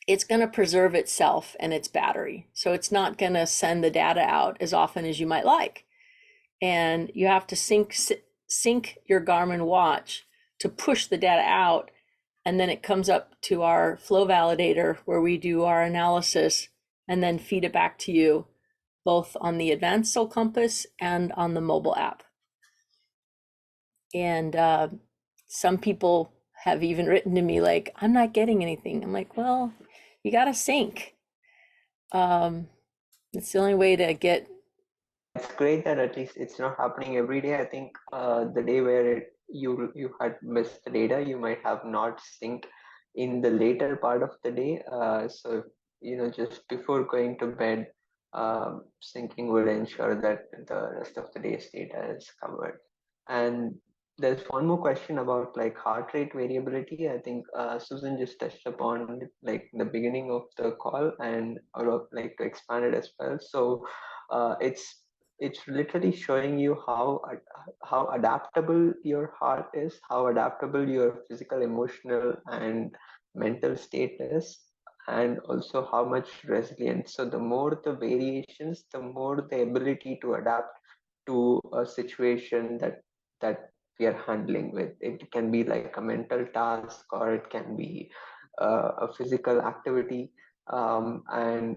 it's going to preserve itself and its battery. So it's not going to send the data out as often as you might like. And you have to sync your Garmin watch to push the data out. And then it comes up to our flow validator where we do our analysis and then feed it back to you, both on the advanced soul compass and on the mobile app. And some people have even written to me like, I'm not getting anything. I'm like, well, you got to sync. It's the only way to get. It's great that at least it's not happening every day. I think the day where you had missed the data, you might have not synced in the later part of the day. So just before going to bed, syncing would ensure that the rest of the day's data is covered. And there's one more question about like heart rate variability. I think Susan just touched upon like the beginning of the call, and or like to expand it as well. So it's literally showing you how adaptable your heart is, how adaptable your physical, emotional, and mental state is, and also how much resilience. So the more the variations, the more the ability to adapt to a situation that we are handling with. It can be like a mental task, or it can be a physical activity. And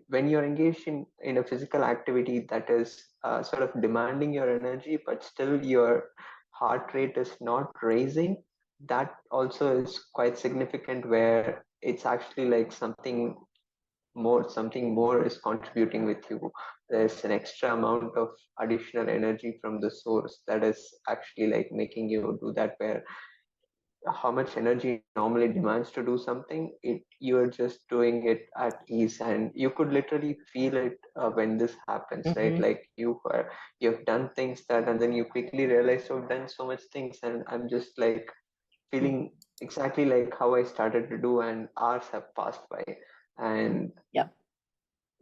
when you're engaged in a physical activity that is sort of demanding your energy, but still your heart rate is not raising, that also is quite significant, where it's actually like something more is contributing with you. There's an extra amount of additional energy from the source that is actually like making you do that, where how much energy normally demands to do something, you're just doing it at ease. And you could literally feel it when this happens, right? Like you've done things that, and then you quickly realize you've done so much things, and I'm just like feeling exactly like how I started to do, and hours have passed by. And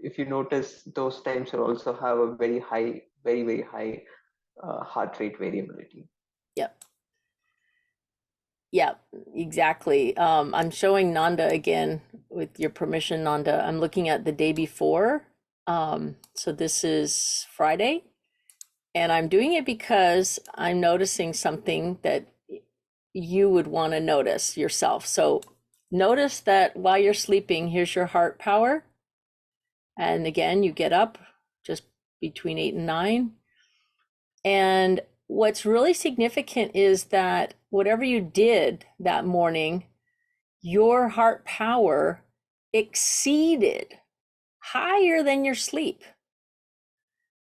if you notice, those times will also have a very high, very, very high heart rate variability. Yeah, exactly. I'm showing Nanda again, with your permission, Nanda. I'm looking at the day before. So this is Friday, and I'm doing it because I'm noticing something that you would want to notice yourself. So notice that while you're sleeping, here's your heart power. And again, you get up just between 8 and 9. And what's really significant is that whatever you did that morning, your heart power exceeded, higher than your sleep.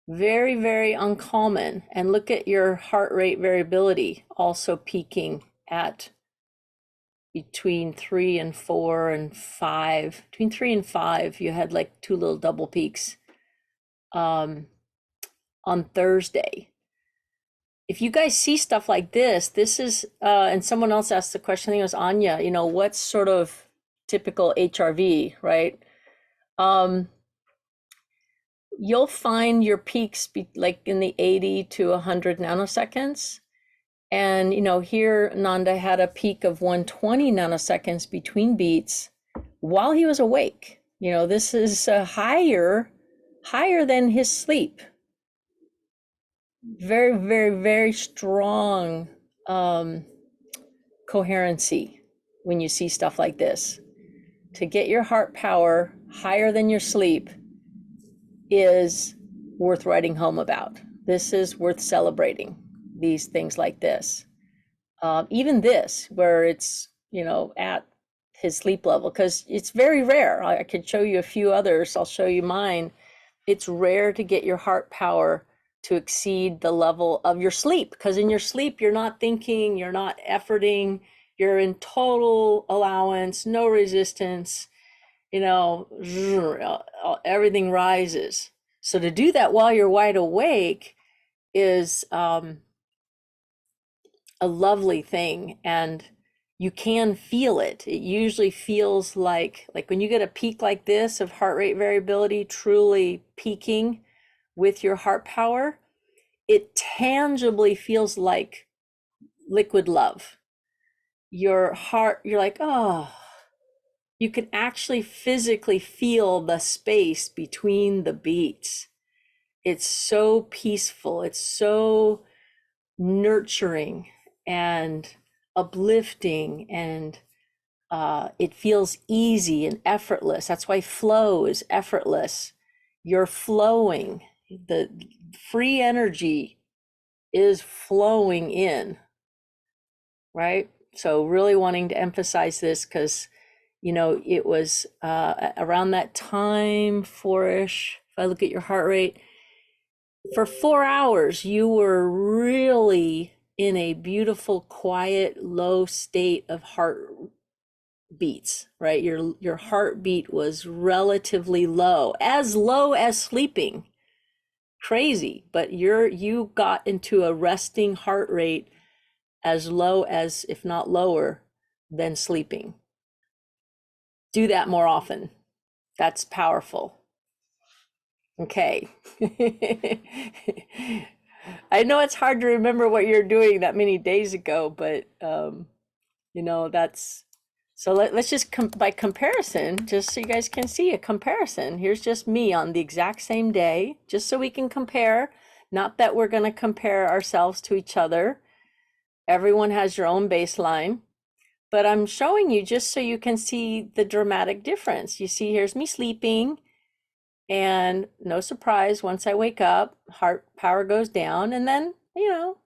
Very, very uncommon. And look at your heart rate variability, also peaking at between 3 and 4 and 5. Between 3 and 5, you had like 2 little double peaks on Thursday. If you guys see stuff like this is, and someone else asked the question, I think it was Anya, what's sort of typical HRV, right? You'll find your peaks like in the 80 to 100 nanoseconds. And, here Nanda had a peak of 120 nanoseconds between beats while he was awake. This is higher than his sleep. Very, very, very strong coherency when you see stuff like this. To get your heart power higher than your sleep is worth writing home about. This is worth celebrating, these things like this. Even this, where it's, at his sleep level, because it's very rare. I could show you a few others. I'll show you mine. It's rare to get your heart power to exceed the level of your sleep. Because in your sleep, you're not thinking, you're not efforting, you're in total allowance, no resistance, you know, everything rises. So to do that while you're wide awake is a lovely thing, and you can feel it. It usually feels like when you get a peak like this of heart rate variability, truly peaking with your heart power, it tangibly feels like liquid love. Your heart, you're like, oh, you can actually physically feel the space between the beats. It's so peaceful. It's so nurturing and uplifting, and it feels easy and effortless. That's why flow is effortless. You're flowing. The free energy is flowing in, right? So really wanting to emphasize this because, you know, it was around that time, 4-ish, if I look at your heart rate, for 4 hours, you were really in a beautiful, quiet, low state of heart beats, right? Your heartbeat was relatively low as sleeping. Crazy, but you got into a resting heart rate as low as, if not lower, than sleeping. Do that more often. That's powerful. Okay. I know it's hard to remember what you're doing that many days ago, but you know, that's so let's just by comparison, just so you guys can see a comparison. Here's just me on the exact same day, just so we can compare. Not that we're going to compare ourselves to each other. Everyone has your own baseline, but I'm showing you just so you can see the dramatic difference. You see, here's me sleeping, and no surprise, once I wake up, heart power goes down, and then, you know,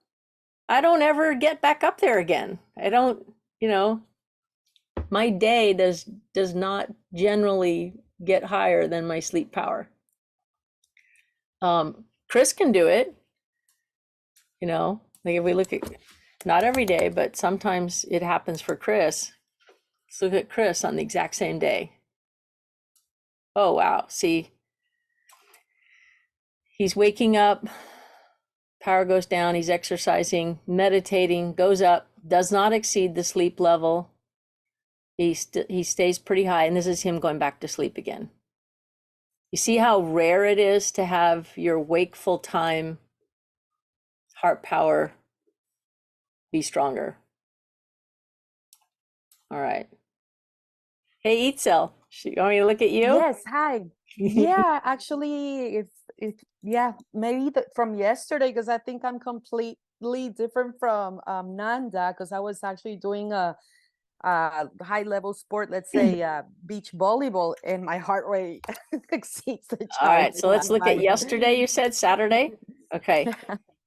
I don't ever get back up there again. I don't, you know, my day does not generally get higher than my sleep power. Chris can do it, you know, like if we look at, not every day, but sometimes it happens for Chris. Let's look at Chris on the exact same day. Oh, wow. See, he's waking up, power goes down, he's exercising, meditating, goes up, does not exceed the sleep level. He stays pretty high, and this is him going back to sleep again. You see how rare it is to have your wakeful time heart power be stronger. All right. Hey, Itzel, you want me to look at you? Yes, hi. Yeah, actually, if yeah, maybe from yesterday, because I think I'm completely different from Nanda, because I was actually doing a high level sport, let's say beach volleyball, and my heart rate exceeds the All right, charts. so let's look at yesterday. You said Saturday? Okay.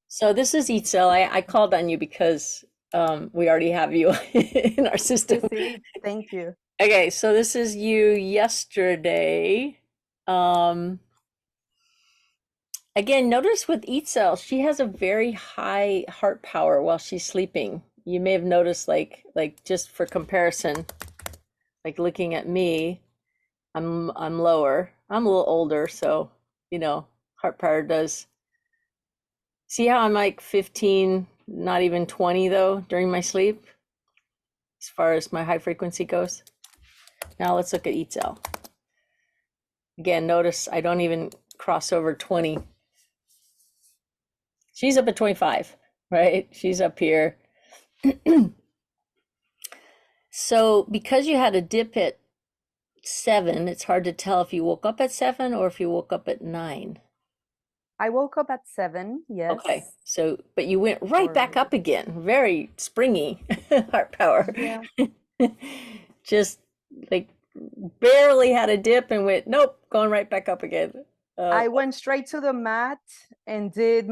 So this is Itzel. I called on you because we already have you in our system. Thank you. Okay, so this is you yesterday. Again, notice with Itzel, she has a very high heart power while she's sleeping. You may have noticed, like just for comparison, like looking at me, I'm lower. I'm a little older, so you know, heart power does. See how I'm like 15, not even 20 though during my sleep, as far as my high frequency goes. Now let's look at Itzel. Again, notice I don't even cross over 20. She's up at 25, right? She's up here. So because you had a dip at 7, it's hard to tell if you woke up at 7 or if you woke up at 9. I woke up at 7, yes. Okay, so, but you went right back up again. Very springy heart power. Yeah. Just like barely had a dip and went, nope, going right back up again. I went straight to the mat and did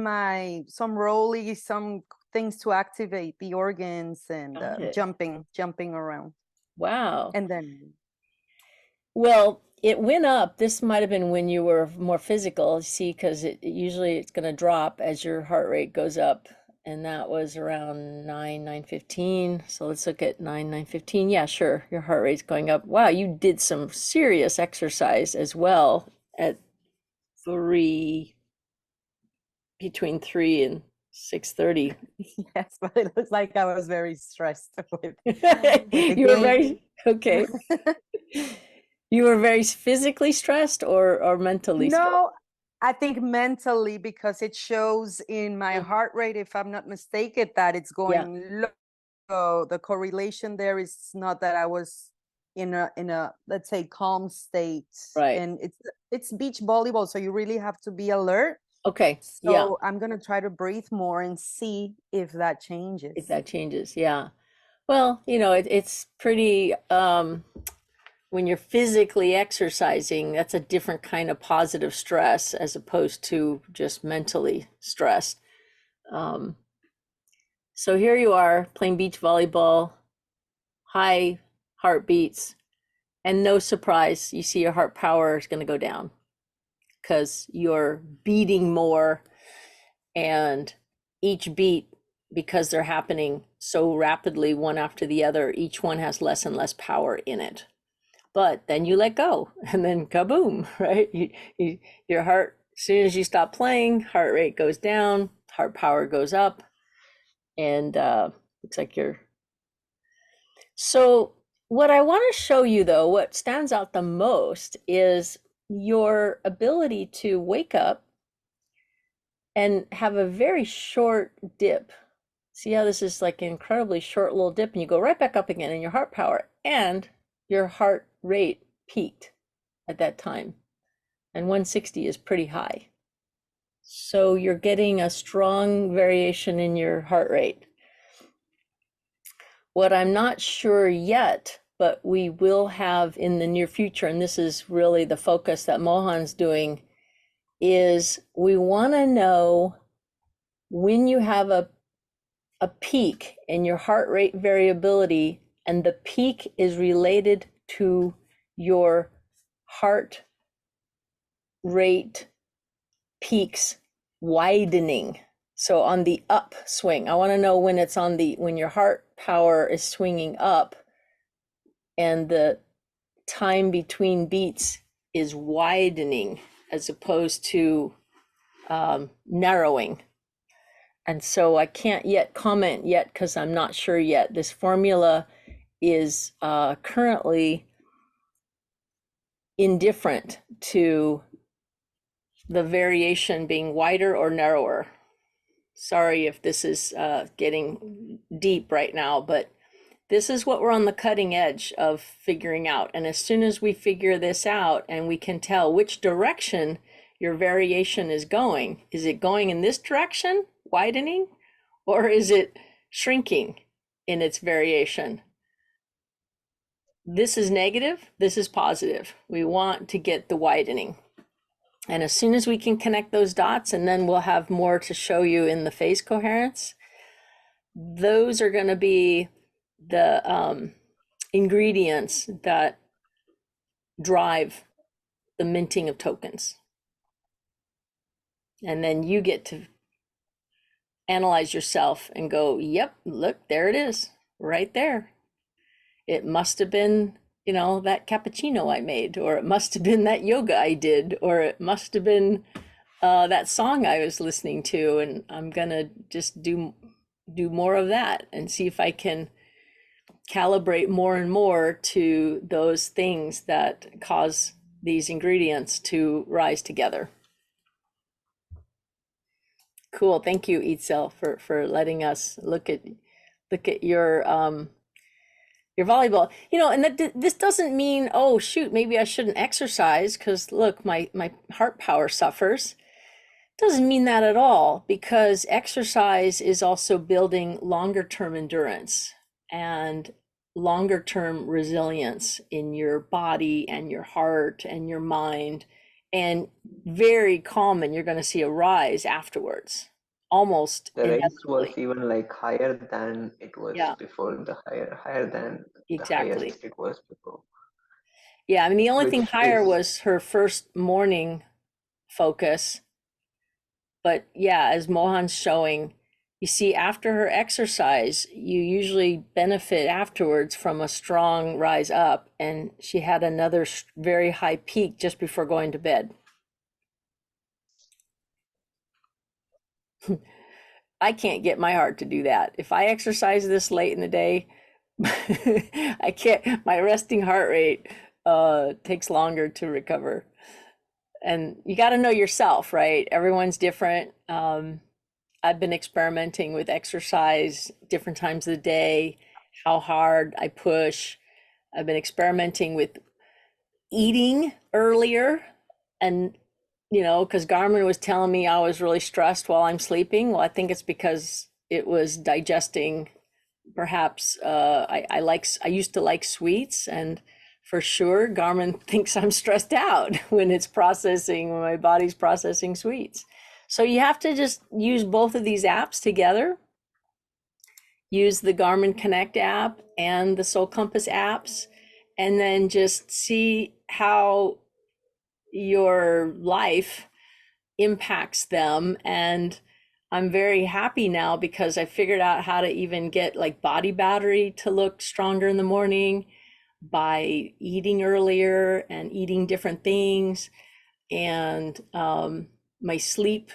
some rolly, some things to activate the organs, and jumping around. Wow. And then, well, it went up. This might have been when you were more physical, see, because usually it's going to drop as your heart rate goes up. And that was around 9:15. So let's look at 9:15. Yeah, sure. Your heart rate's going up. Wow, you did some serious exercise as well at between 3 and 6:30. Yes, but it looks like I was very stressed with the You were game. very, okay. You were very physically stressed or mentally stressed? No, I think mentally, because it shows in my Mm. heart rate, if I'm not mistaken, that it's Yeah. going low. The correlation there is not that I was in a let's say calm state. Right. And it's beach volleyball, so you really have to be alert. Okay. Yeah. So I'm gonna try to breathe more and see if that changes. If that changes, yeah. Well, it's pretty, when you're physically exercising, that's a different kind of positive stress as opposed to just mentally stressed. So here you are playing beach volleyball, high heartbeats, and no surprise, you see your heart power is going to go down because you're beating more, and each beat, because they're happening so rapidly one after the other, each one has less and less power in it. But then you let go, and then kaboom, right? Your heart, as soon as you stop playing, heart rate goes down, heart power goes up, and looks like you're. So what I want to show you, though, what stands out the most is your ability to wake up and have a very short dip. See how this is like an incredibly short little dip, and you go right back up again in your heart power, and your heart rate peaked at that time. And 160 is pretty high. So you're getting a strong variation in your heart rate. What I'm not sure yet, but we will have in the near future, and this is really the focus that Mohan's doing, is we want to know when you have a peak in your heart rate variability, and the peak is related to your heart rate peaks widening. So on the upswing, I want to know when it's when your heart power is swinging up and the time between beats is widening as opposed to narrowing. And so I can't yet comment yet because I'm not sure yet. This formula is currently indifferent to the variation being wider or narrower. Sorry if this is getting deep right now, but this is what we're on the cutting edge of figuring out. And as soon as we figure this out and we can tell which direction your variation is going it going in this direction, widening, or is it shrinking in its variation? This is negative, this is positive. We want to get the widening. And as soon as we can connect those dots, and then we'll have more to show you in the phase coherence, those are going to be the ingredients that drive the minting of tokens. And then you get to analyze yourself and go, yep, look, there it is, right there. It must have been, that cappuccino I made, or it must have been that yoga I did, or it must have been that song I was listening to. And I'm gonna just do more of that and see if I can calibrate more and more to those things that cause these ingredients to rise together. Cool. Thank you, Itzel, for letting us look at your volleyball. And that this doesn't mean, oh shoot, maybe I shouldn't exercise because look, my heart power suffers. Doesn't mean that at all, because exercise is also building longer term endurance and longer term resilience in your body and your heart and your mind, and very common, you're going to see a rise afterwards, almost the race inevitably. was even like higher than it was Yeah. before, the higher than Exactly. the highest it was before. Yeah, I mean, the only thing which higher is was her first morning focus. But yeah, as Mohan's showing, you see, after her exercise, you usually benefit afterwards from a strong rise up. And she had another very high peak just before going to bed. I can't get my heart to do that. If I exercise this late in the day, I can't, my resting heart rate takes longer to recover. And you got to know yourself, right? Everyone's different. I've been experimenting with exercise, different times of the day, how hard I push. I've been experimenting with eating earlier. And, you know, because Garmin was telling me I was really stressed while I'm sleeping. Well, I think it's because it was digesting. Perhaps I used to like sweets, and for sure Garmin thinks I'm stressed out when when my body's processing sweets. So you have to just use both of these apps together. Use the Garmin Connect app and the Soul Compass apps, and then just see how your life impacts them. And I'm very happy now because I figured out how to even get like body battery to look stronger in the morning by eating earlier and eating different things. And my sleep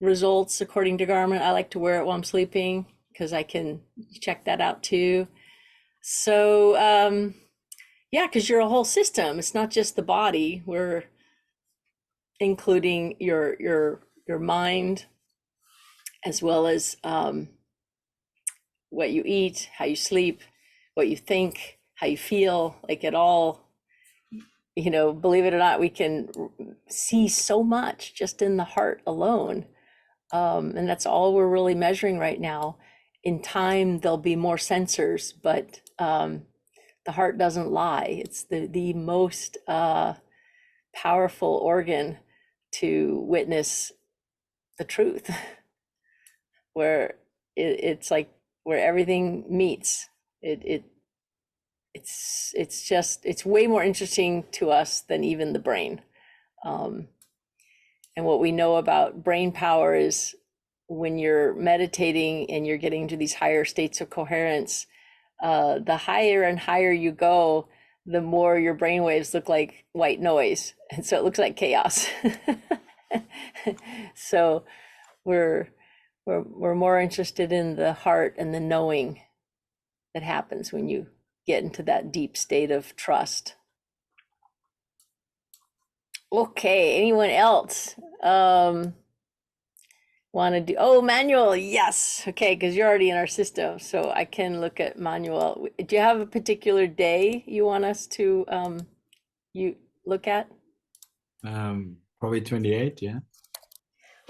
results, according to Garmin, I like to wear it while I'm sleeping because I can check that out too. So yeah, because you're a whole system. It's not just the body. We're including your mind, as well as what you eat, how you sleep, what you think, how you feel. Like it all, you know, believe it or not, we can see so much just in the heart alone. And that's all we're really measuring right now. In time, there'll be more sensors, but the heart doesn't lie. It's the most powerful organ to witness the truth, where it's like where everything meets. It's way more interesting to us than even the brain. And what we know about brain power is when you're meditating and you're getting to these higher states of coherence, the higher and higher you go, the more your brain waves look like white noise. And so it looks like chaos. So we're more interested in the heart and the knowing that happens when you get into that deep state of trust. Okay, anyone else want to do? Oh, Manuel, yes. Okay, because you're already in our system, so I can look at Manuel. Do you have a particular day you want us to you look at? Probably 28, yeah.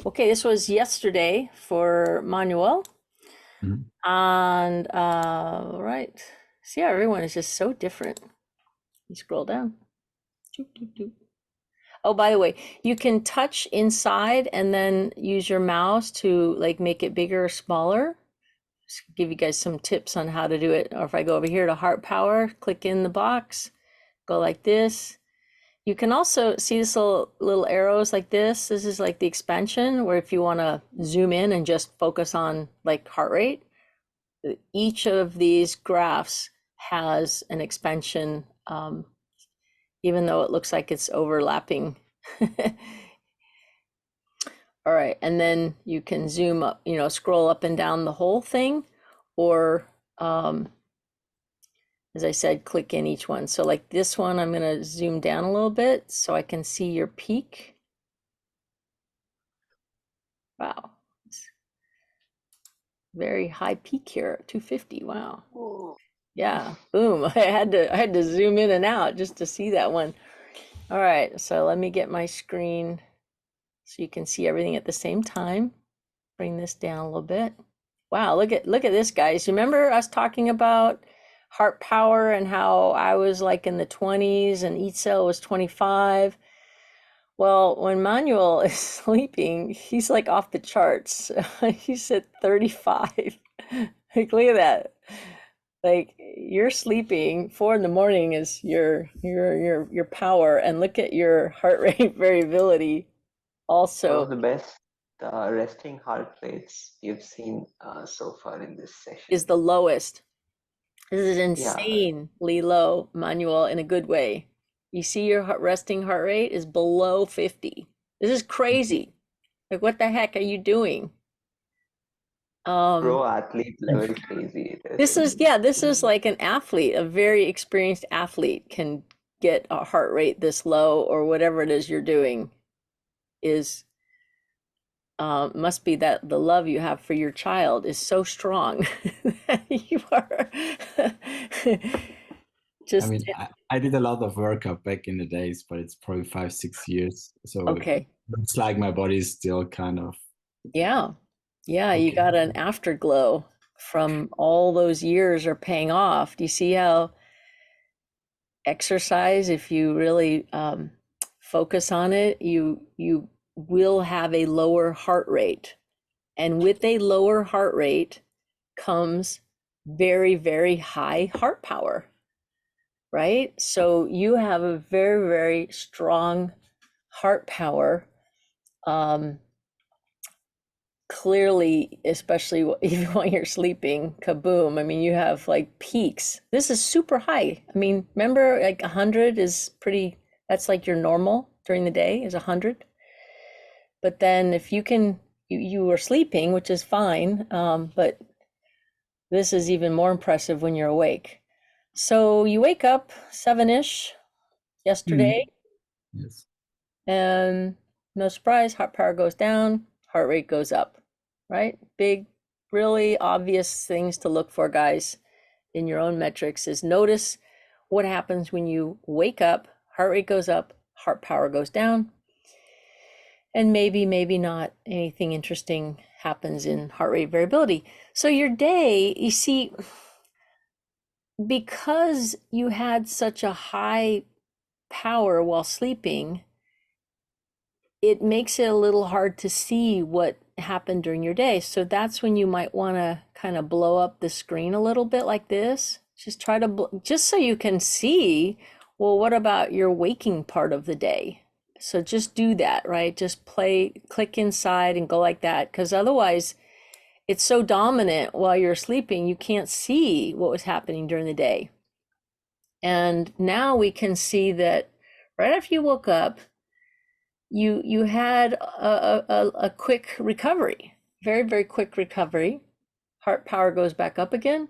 Okay, this was yesterday for Manuel. And right. See how everyone is just so different. You scroll down. Oh, by the way, you can touch inside and then use your mouse to like make it bigger or smaller. Just give you guys some tips on how to do it. Or if I go over here to Heart Power, click in the box, go like this. You can also see this little arrows like this. This is like the expansion, where if you want to zoom in and just focus on like heart rate, each of these graphs has an expansion, even though it looks like it's overlapping. All right, and then you can zoom up, you know, scroll up and down the whole thing, or as I said, click in each one. So like this one, I'm gonna zoom down a little bit so I can see your peak. Wow, very high peak here, 250. Wow. Whoa. Yeah, boom. I had to zoom in and out just to see that one. All right, so let me get my screen so you can see everything at the same time. Bring this down a little bit. Wow, look at this, guys. You remember us talking about heart power and how I was like in the 20s and each cell was 25? Well, when Manuel is sleeping, he's like off the charts. He's at 35. Like, look at that. Like you're sleeping, 4 in the morning is your power, and look at your heart rate variability One also of the best resting heart rates you've seen so far in this session. is the lowest. This is Yeah. insanely low, Manuel, in a good way. You see your resting heart rate is below 50. This is crazy. Like, what the heck are you doing? Pro athlete level crazy. This is like an athlete, a very experienced athlete can get a heart rate this low, or whatever it is you're doing is must be that the love you have for your child is so strong that you are just I mean, I did a lot of workout back in the days, but it's probably 5-6 years. So okay. it's like my body is still kind of. Yeah. Yeah, you Okay. got an afterglow from all those years are paying off. Do you see how exercise, if you really focus on it, you will have a lower heart rate. And with a lower heart rate comes very, very high heart power, right? So you have a very, very strong heart power. Clearly, especially even when you're sleeping, kaboom. I mean, you have like peaks. This is super high. I mean, remember, like 100 is pretty, that's like your normal during the day is 100. But then if you can, you are sleeping, which is fine, but this is even more impressive when you're awake. So you wake up 7-ish yesterday, Yes. and no surprise, heart power goes down, heart rate goes up, right? Big, really obvious things to look for, guys, in your own metrics is notice what happens when you wake up, heart rate goes up, heart power goes down. And maybe not anything interesting happens in heart rate variability. So your day, you see, because you had such a high power while sleeping, it makes it a little hard to see what happened during your day. So that's when you might want to kind of blow up the screen a little bit like this. Just try to, just so you can see, well, what about your waking part of the day? So just do that, right? Just click inside and go like that, because otherwise it's so dominant while you're sleeping, you can't see what was happening during the day. And now we can see that right after you woke up, you had a quick recovery, very, very quick recovery. Heart power goes back up again,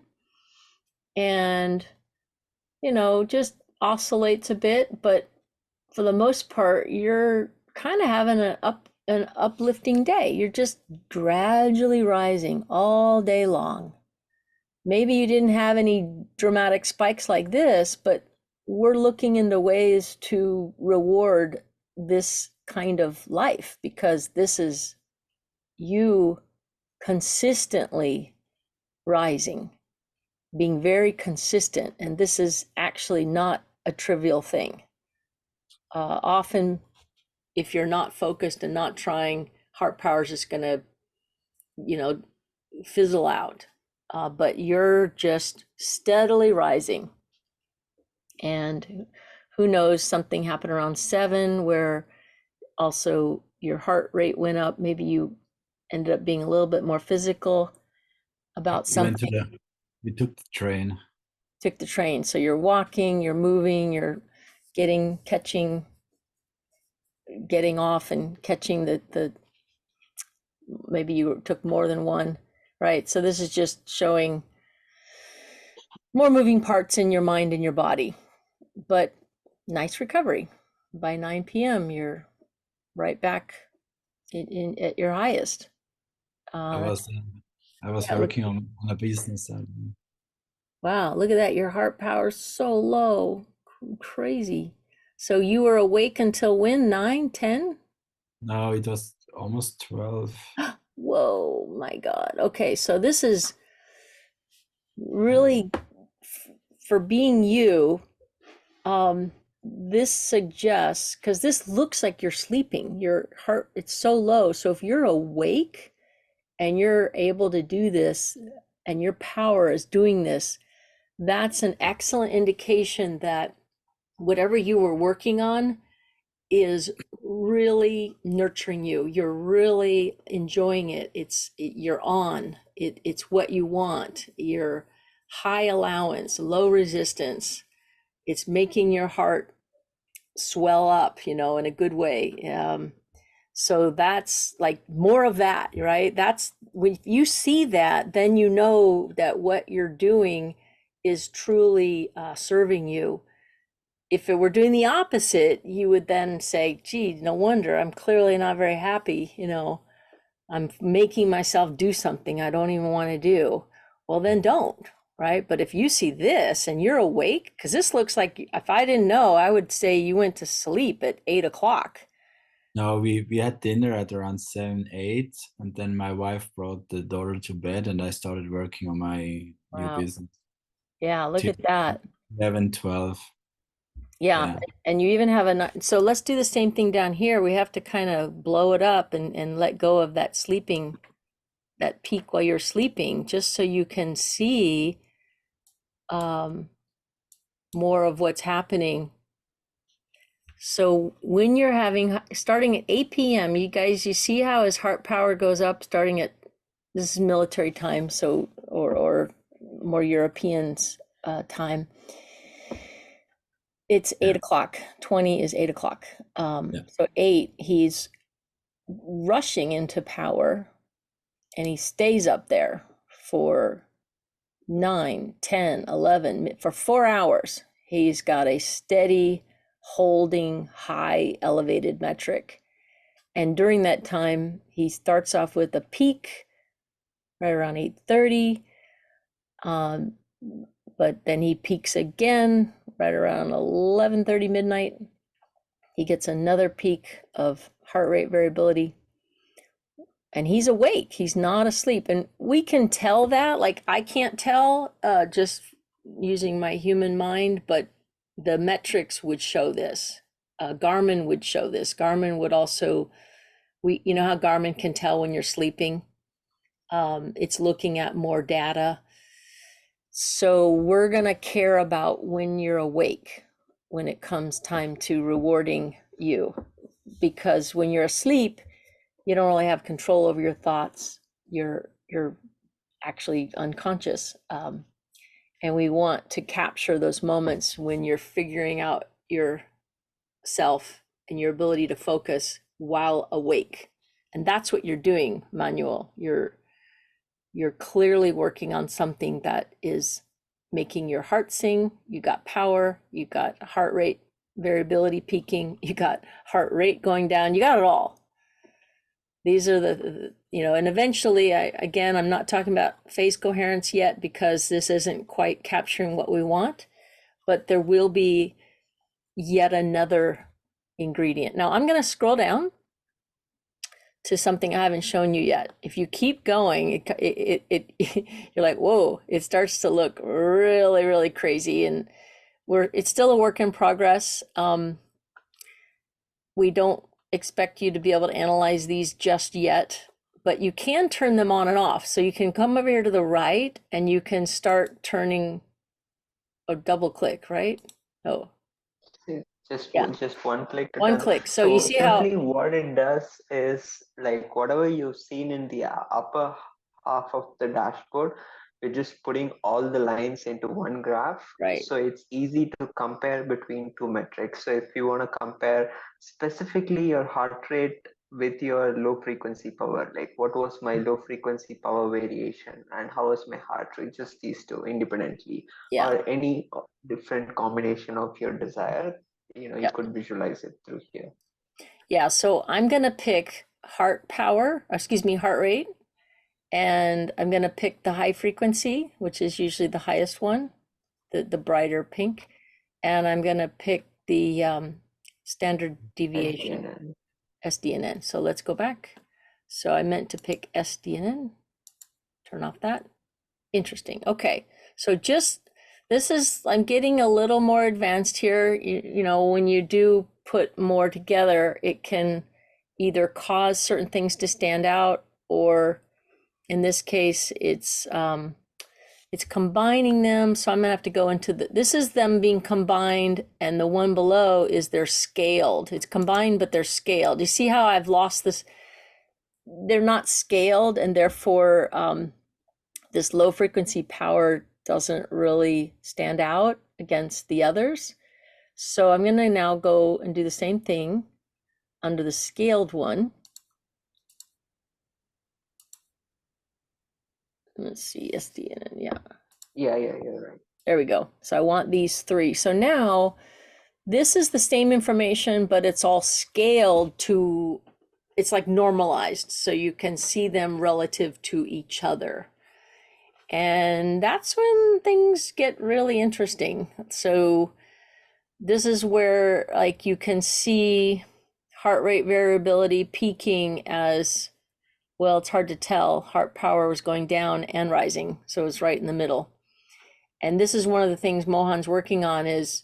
and just oscillates a bit, but for the most part, you're kind of having an uplifting day. You're just gradually rising all day long. Maybe you didn't have any dramatic spikes like this, but we're looking into ways to reward this kind of life, because this is you consistently rising, being very consistent. And this is actually not a trivial thing. Often, if you're not focused and not trying, heart power is just going to, fizzle out. But you're just steadily rising. And who knows, something happened around 7 where also your heart rate went up. Maybe you ended up being a little bit more physical about something. We took the train. Took the train. So you're walking, you're moving, you're getting off and catching the maybe you took more than one, right? So this is just showing more moving parts in your mind and your body, but nice recovery. By 9 p.m., you're right back at your highest. I was working on a business. Wow, look at that. Your heart power's so low. Crazy. So you were awake until when? 9, 10? No, it was almost 12. Whoa, my God. Okay, so this is really, for being you, this suggests, because this looks like you're sleeping, your heart, it's so low. So if you're awake and you're able to do this and your power is doing this, that's an excellent indication that whatever you were working on is really nurturing you. You're really enjoying it. You're on. It's what you want. You're high allowance, low resistance. It's making your heart swell up, in a good way. So that's like more of that, right? That's when you see that, then you know that what you're doing is truly serving you. If it were doing the opposite, you would then say, gee, no wonder I'm clearly not very happy. I'm making myself do something I don't even want to do. Well, then don't, right? But if you see this and you're awake, because this looks like, if I didn't know, I would say you went to sleep at 8 o'clock. No, we had dinner at around 7, 8, and then my wife brought the daughter to bed, and I started working on my new Wow. business. Yeah, look Till at that. 11, 12. Yeah, and you even have so let's do the same thing down here. We have to kind of blow it up and let go of that sleeping, that peak while you're sleeping, just so you can see more of what's happening. So when you're starting at 8 p.m., you guys, you see how his heart power goes up starting at, this is military time, so, or more Europeans time. It's 8 o'clock. 20 is 8 o'clock. So 8, he's rushing into power, and he stays up there for 9, 10, 11, for 4 hours. He's got a steady, holding, high, elevated metric. And during that time, he starts off with a peak right around 8:30. But then he peaks again right around 11:30 midnight. He gets another peak of heart rate variability, and he's awake. He's not asleep. And we can tell that, like I can't tell just using my human mind, but the metrics would show this. Garmin would show this. Garmin would also, you know how Garmin can tell when you're sleeping? It's looking at more data. So we're going to care about when you're awake when it comes time to rewarding you, because when you're asleep, you don't really have control over your thoughts. You're actually unconscious. And we want to capture those moments when you're figuring out yourself and your ability to focus while awake. And that's what you're doing, Manuel. You're clearly working on something that is making your heart sing. You got power, you got heart rate variability peaking, you got heart rate going down, you got it all. These are and eventually, I'm not talking about phase coherence yet because this isn't quite capturing what we want, but there will be yet another ingredient. Now I'm going to scroll down to something I haven't shown you yet. If you keep going, you're like, whoa, it starts to look really, really crazy. And it's still a work in progress. We don't expect you to be able to analyze these just yet, but you can turn them on and off. So you can come over here to the right and you can start turning a double click, right? Oh, just yeah. just one click to One turn. click. So you see how simply what it does is, like, whatever you've seen in the upper half of the dashboard, we're just putting all the lines into one graph. Right. So it's easy to compare between two metrics. So if you want to compare specifically your heart rate with your low frequency power, like what was my low frequency power variation and how was my heart rate, just these two independently, yeah. or any different combination of your desire, you could visualize it through here. Yeah, so I'm going to pick heart rate, and I'm going to pick the high frequency, which is usually the highest one, the brighter pink, and I'm going to pick the standard deviation, SDNN. So let's go back. So I meant to pick SDNN, turn off that. Interesting. Okay, so I'm getting a little more advanced here. When you do put more together, it can either cause certain things to stand out, or in this case, it's It's combining them. So I'm gonna have to go into this is them being combined, and the one below is they're scaled. It's combined, but they're scaled. You see how I've lost this? They're not scaled, and therefore this low frequency power doesn't really stand out against the others. So I'm gonna now go and do the same thing under the scaled one. Let's see, SDN, yeah. Yeah, you're right. There we go. So I want these three. So now this is the same information, but it's all scaled to, it's like normalized. So you can see them relative to each other. And that's when things get really interesting. So this is where like you can see heart rate variability peaking as, well, it's hard to tell. Heart power was going down and rising. So it's right in the middle. And this is one of the things Mohan's working on is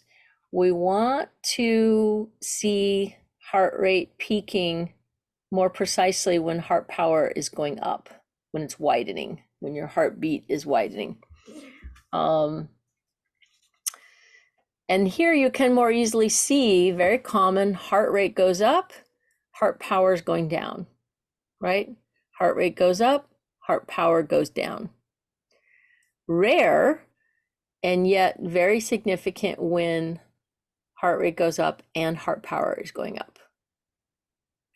we want to see heart rate peaking more precisely when heart power is going up, when it's widening, when your heartbeat is widening. And here you can more easily see, very common, heart rate goes up, heart power is going down, right? Heart rate goes up, heart power goes down. Rare, and yet very significant when heart rate goes up and heart power is going up.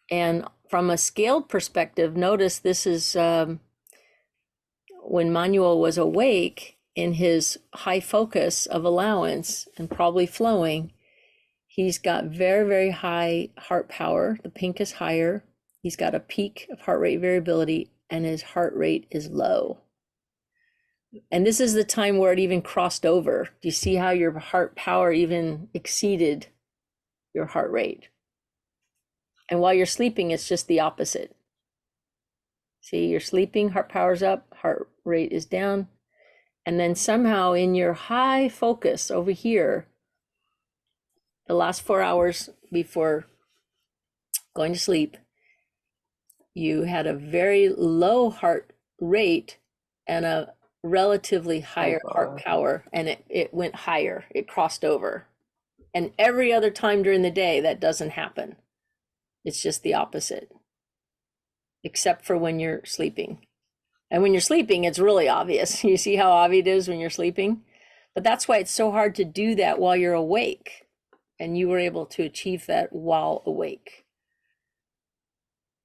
And from a scaled perspective, notice this is when Manuel was awake in his high focus of allowance and probably flowing, he's got very, very high heart power. The pink is higher. He's got a peak of heart rate variability and his heart rate is low. And this is the time where it even crossed over. Do you see how your heart power even exceeded your heart rate? And while you're sleeping, it's just the opposite. See, you're sleeping, heart power's up, heart rate is down. And then somehow in your high focus over here, the last 4 hours before going to sleep, you had a very low heart rate and a relatively higher heart power, and it went higher, it crossed over. And every other time during the day, that doesn't happen. It's just the opposite, except for when you're sleeping. And when you're sleeping, it's really obvious. You see how obvious it is when you're sleeping? But that's why it's so hard to do that while you're awake. And you were able to achieve that while awake.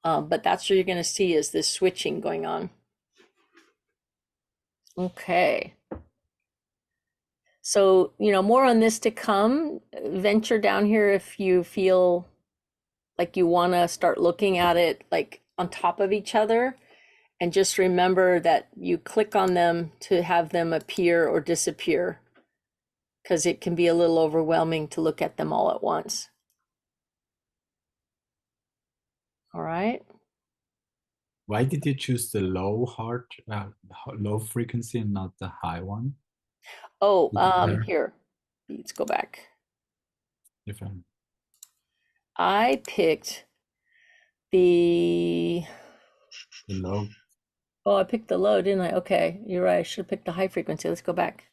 But that's what you're going to see is this switching going on. Okay. So, more on this to come. Venture down here if you feel like you want to start looking at it like on top of each other. And just remember that you click on them to have them appear or disappear, because it can be a little overwhelming to look at them all at once. All right. Why did you choose the low frequency and not the high one? Oh, here, let's go back. Different. I picked the low. Oh, I picked the low, didn't I? Okay, you're right. I should have picked the high frequency. Let's go back.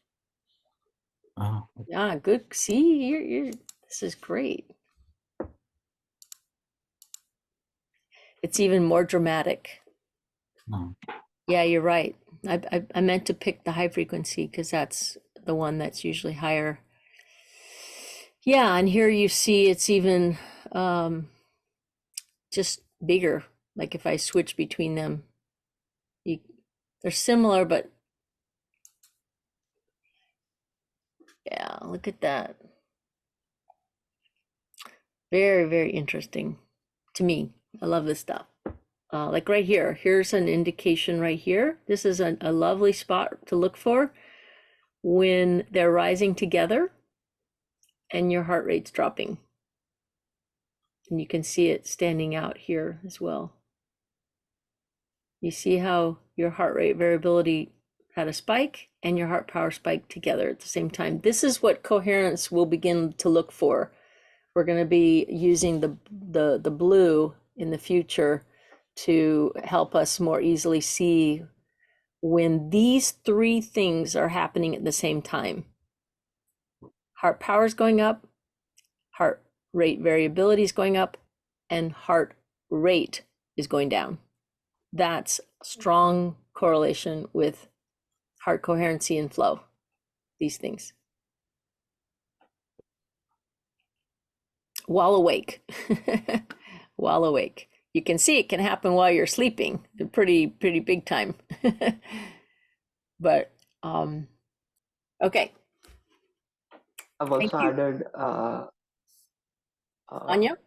Oh. Yeah, good. See, you're this is great. It's even more dramatic. Oh. Yeah, you're right. I meant to pick the high frequency because that's the one that's usually higher. Yeah, and here you see it's even just bigger. Like if I switch between them, they're similar, but yeah, look at that. Very, very interesting to me. I love this stuff. Like right here, here's an indication right here. This is a lovely spot to look for when they're rising together and your heart rate's dropping. And you can see it standing out here as well. You see how your heart rate variability had a spike and your heart power spike together at the same time. This is what coherence will begin to look for. We're going to be using the blue in the future to help us more easily see when these three things are happening at the same time. Heart power is going up, heart rate variability is going up, and heart rate is going down. That's strong correlation with heart coherency and flow, these things. While awake. While awake. You can see it can happen while you're sleeping, pretty big time. But okay. I've also added Anya?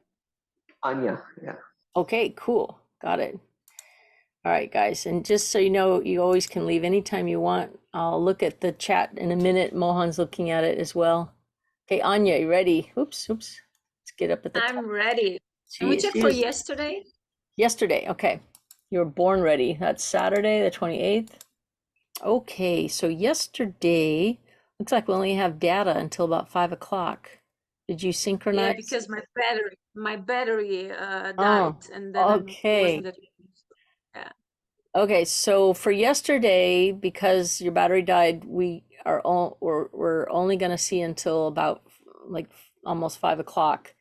Anya, yeah. Okay, cool. Got it. All right, guys. And just so you know, you always can leave anytime you want. I'll look at the chat in a minute. Mohan's looking at it as well. Okay, Anya, you ready? Oops. Let's get up at the top. I'm ready. Can we check for yesterday? Yesterday, okay. You were born ready. That's Saturday, the 28th. Okay, so yesterday, looks like we only have data until about 5 o'clock. Did you synchronize? Yeah, because my battery died, and then okay. Yeah. Okay, so for yesterday, because your battery died, we're only going to see until about like almost 5 o'clock.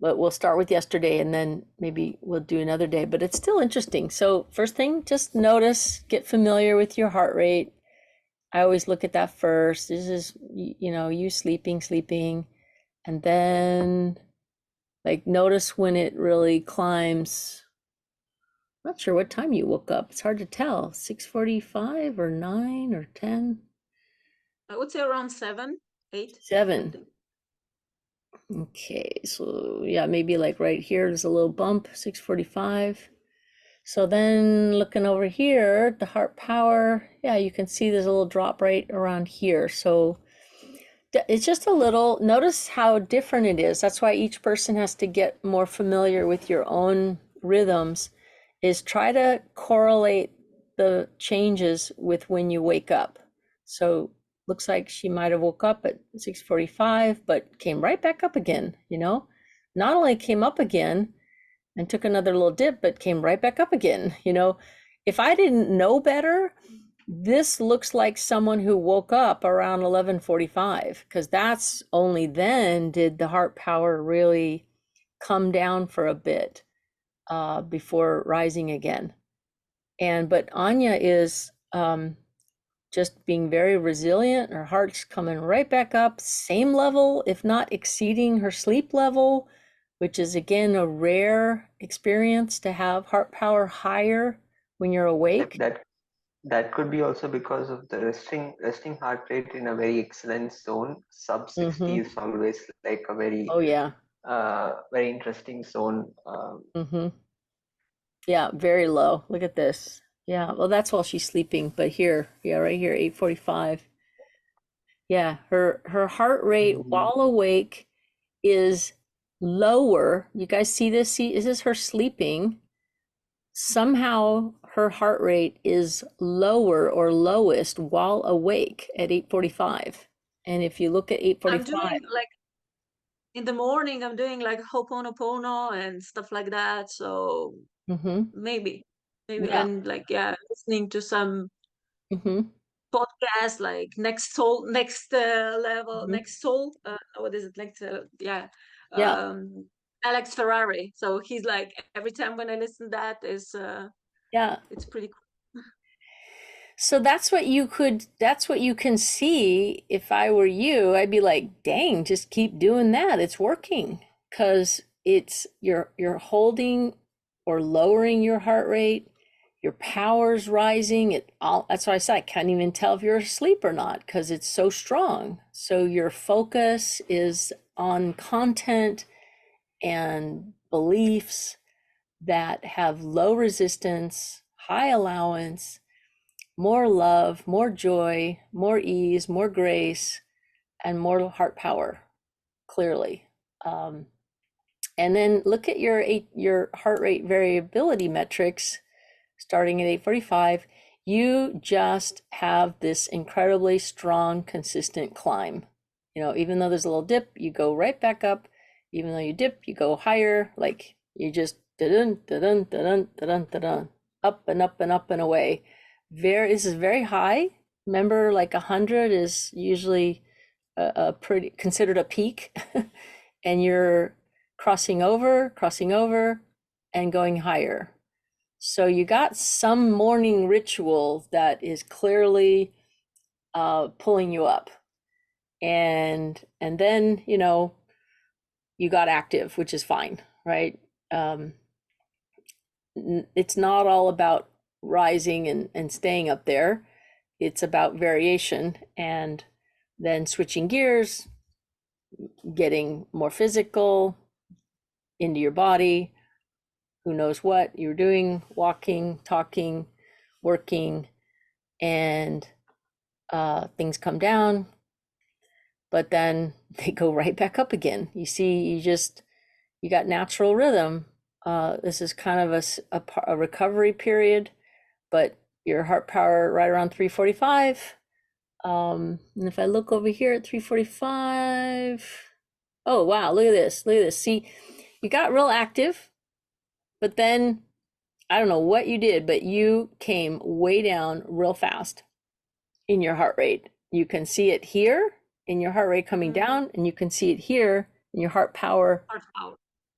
But we'll start with yesterday and then maybe we'll do another day, but it's still interesting. So first thing, just notice, get familiar with your heart rate. I always look at that first. This is, you sleeping. And then like notice when it really climbs. I'm not sure what time you woke up. It's hard to tell. 6:45 or 9 or 10? I would say around 7, 8. 7. Okay, so yeah, maybe like right here, there's a little bump, 6:45. So then looking over here, the heart power, yeah, you can see there's a little drop right around here. So it's just a little, notice how different it is. That's why each person has to get more familiar with your own rhythms, is try to correlate the changes with when you wake up. So looks like she might have woke up at 6:45, but came right back up again, Not only came up again and took another little dip, but came right back up again, If I didn't know better, this looks like someone who woke up around 11:45, because that's only then did the heart power really come down for a bit before rising again. But Anya is just being very resilient. Her heart's coming right back up, same level, if not exceeding her sleep level, which is again a rare experience to have heart power higher when you're awake. That could be also because of the resting heart rate in a very excellent zone. Sub 60 is always like a very very interesting zone. Yeah, very low. Look at this. Yeah, well, that's while she's sleeping, but here, right here, 8:45. Yeah, her heart rate while awake is lower. You guys see this? Is this her sleeping? Somehow her heart rate is lower or lowest while awake at 8:45. And if you look at 8:45, I'm doing like in the morning, I'm doing like Ho'oponopono and stuff like that. So maybe, yeah. and like listening to some podcast like next level, next soul. What is it? Next, Alex Ferrari. So he's like every time when I listen, that is it's pretty cool. So that's what you can see. If I were you, I'd be like, dang, just keep doing that. It's working, because you're holding or lowering your heart rate, your power's rising. That's why I said I can't even tell if you're asleep or not, because it's so strong. So your focus is on content and beliefs that have low resistance, high allowance, more love, more joy, more ease, more grace, and more heart power, clearly. And then look at your heart rate variability metrics starting at 8:45. You just have this incredibly strong, consistent climb. Even though there's a little dip, you go right back up. Even though you dip, you go higher. Like you just da-dun, da-dun, da-dun, da-dun, da-dun. up and up and up and away. This is very high. Remember, like 100 is usually a pretty considered a peak, and you're crossing over, and going higher. So you got some morning ritual that is clearly pulling you up, and then you got active, which is fine, right? It's not all about rising and staying up there. It's about variation and then switching gears, getting more physical into your body. Who knows what you're doing, walking, talking, working, and things come down, but then they go right back up again. You see, you got natural rhythm. This is kind of a recovery period, but your heart power right around 345. And if I look over here at 345, oh wow, look at this, See, you got real active, but then I don't know what you did, but you came way down real fast in your heart rate. You can see it here in your heart rate coming down, and you can see it here in your heart power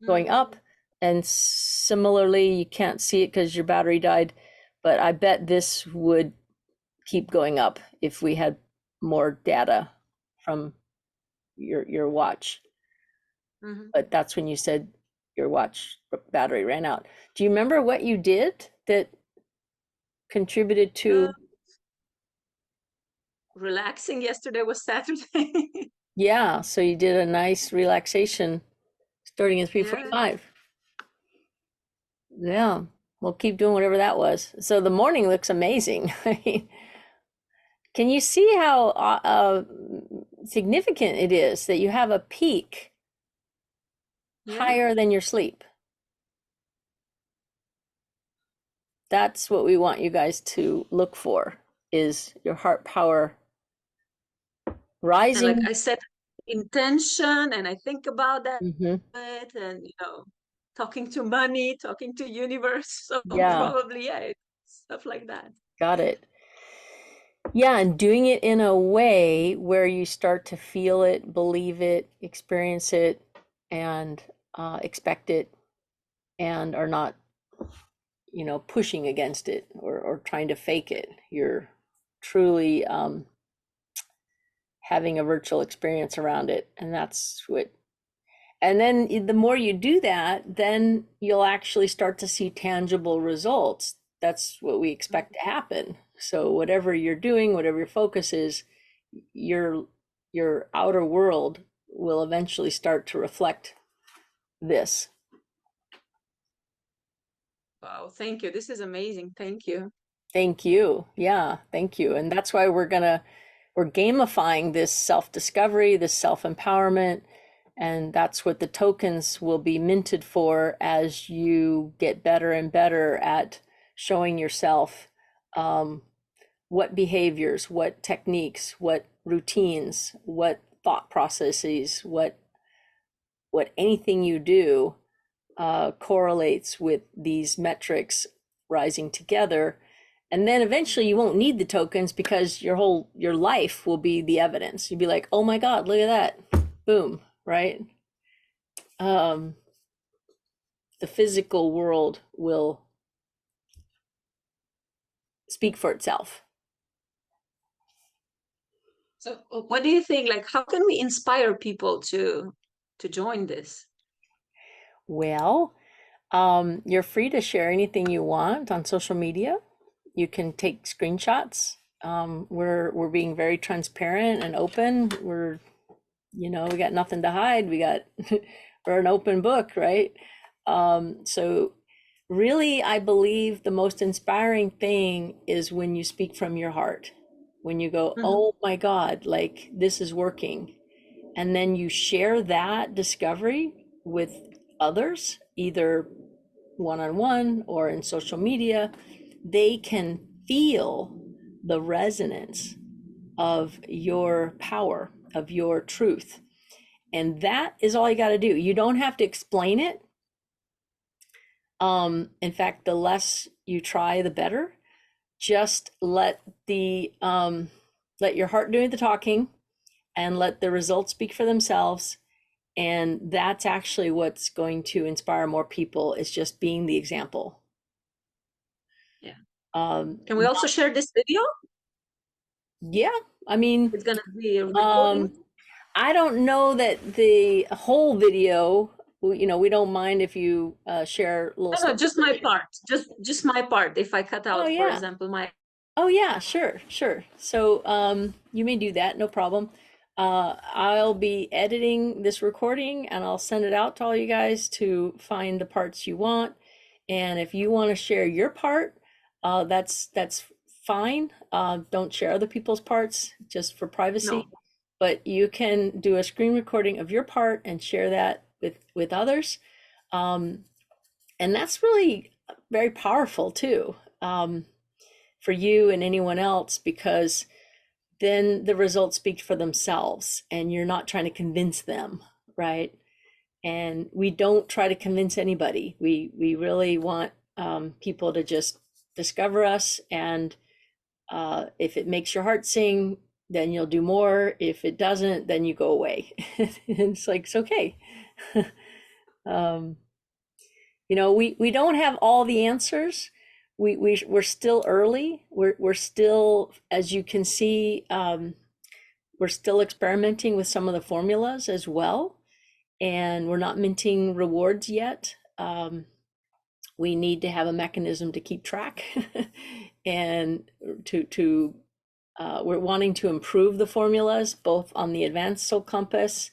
going up. And similarly, you can't see it because your battery died, but I bet this would keep going up if we had more data from your watch. But that's when you said your watch battery ran out. Do you remember what you did that contributed to relaxing? Yesterday was Saturday. Yeah, so you did a nice relaxation starting at 3:45. Yeah, we'll keep doing whatever that was. So the morning looks amazing. Can you see how significant it is that you have a peak higher than your sleep? That's what we want you guys to look for, is your heart power rising. And like I said, intention, and I think about that, and talking to money, talking to universe. So probably, stuff like that. Got it. Yeah, and doing it in a way where you start to feel it, believe it, experience it, and expect it, and are not, pushing against it or trying to fake it. You're truly having a virtual experience around it, and that's what. And then the more you do that, then you'll actually start to see tangible results. That's what we expect to happen. So whatever you're doing, whatever your focus is, your outer world will eventually start to reflect this. Wow, thank you. This is amazing. Thank you. Thank you. Yeah, thank you. And that's why we're gamifying this self-discovery, this self-empowerment. And that's what the tokens will be minted for as you get better and better at showing yourself what behaviors, what techniques, what routines, what thought processes, what anything you do correlates with these metrics rising together. And then eventually you won't need the tokens because your life will be the evidence. You'll be like, oh my God, look at that. Boom, right? The physical world will speak for itself. So what do you think? Like, how can we inspire people to join this? Well, you're free to share anything you want on social media. You can take screenshots. We're being very transparent and open. We got nothing to hide. We're an open book, right? So really, I believe the most inspiring thing is when you speak from your heart, when you go, oh my God, like this is working. And then you share that discovery with others, either one-on-one or in social media. They can feel the resonance of your power, of your truth. And that is all you got to do. You don't have to explain it. In fact, the less you try, the better. Just let your heart do the talking and let the results speak for themselves. And that's actually what's going to inspire more people, is just being the example. Yeah. Can we also share this video? Yeah, I mean, it's gonna be a recording. I don't know that the whole video, you know, we don't mind if you share a little No, just my part. Just my part. If I cut out, for example, my. Oh yeah, sure. So you may do that, no problem. I'll be editing this recording and I'll send it out to all you guys to find the parts you want. And if you want to share your part, that's fine. Don't share other people's parts just for privacy. No. But you can do a screen recording of your part and share that with others. And that's really very powerful too, for you and anyone else, because then the results speak for themselves and you're not trying to convince them, right? And we don't try to convince anybody. We really want people to just discover us, and if it makes your heart sing, then you'll do more. If it doesn't, then you go away. It's like, it's okay. You know, we don't have all the answers. We're still early. We're still, as you can see, we're still experimenting with some of the formulas as well, and we're not minting rewards yet. We need to have a mechanism to keep track, and we're wanting to improve the formulas both on the Advanced Soul Compass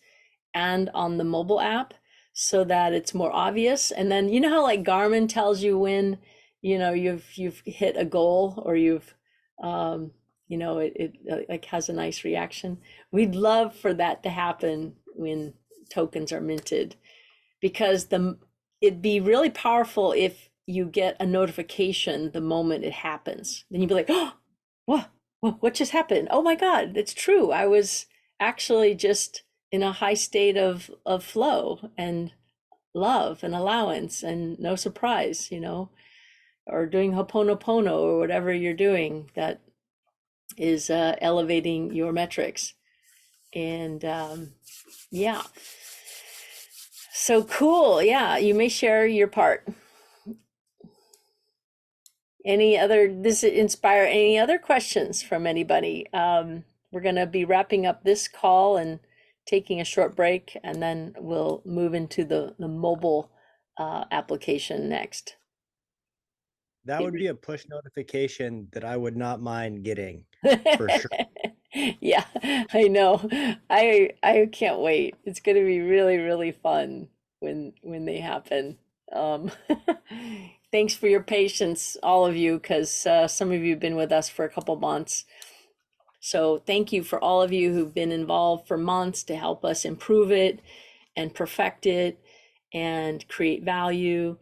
and on the mobile app, so that it's more obvious. And then, you know how like Garmin tells you when, you know, you've hit a goal, or you've you know, it like has a nice reaction. We'd love for that to happen when tokens are minted, because it'd be really powerful if you get a notification the moment it happens. Then you'd be like, oh, what just happened? Oh my God, it's true. I was actually just in a high state of flow and love and allowance and no surprise, you know, or doing Ho'oponopono or whatever you're doing that is elevating your metrics. And yeah, so cool. Yeah, you may share your part. Does it inspire any other questions from anybody? We're going to be wrapping up this call and taking a short break, and then we'll move into the mobile application next. That would be a push notification that I would not mind getting, for sure. Yeah, I know. I can't wait. It's going to be really, really fun when they happen. Thanks for your patience, all of you, because some of you have been with us for a couple months. So thank you for all of you who've been involved for months to help us improve it and perfect it and create value,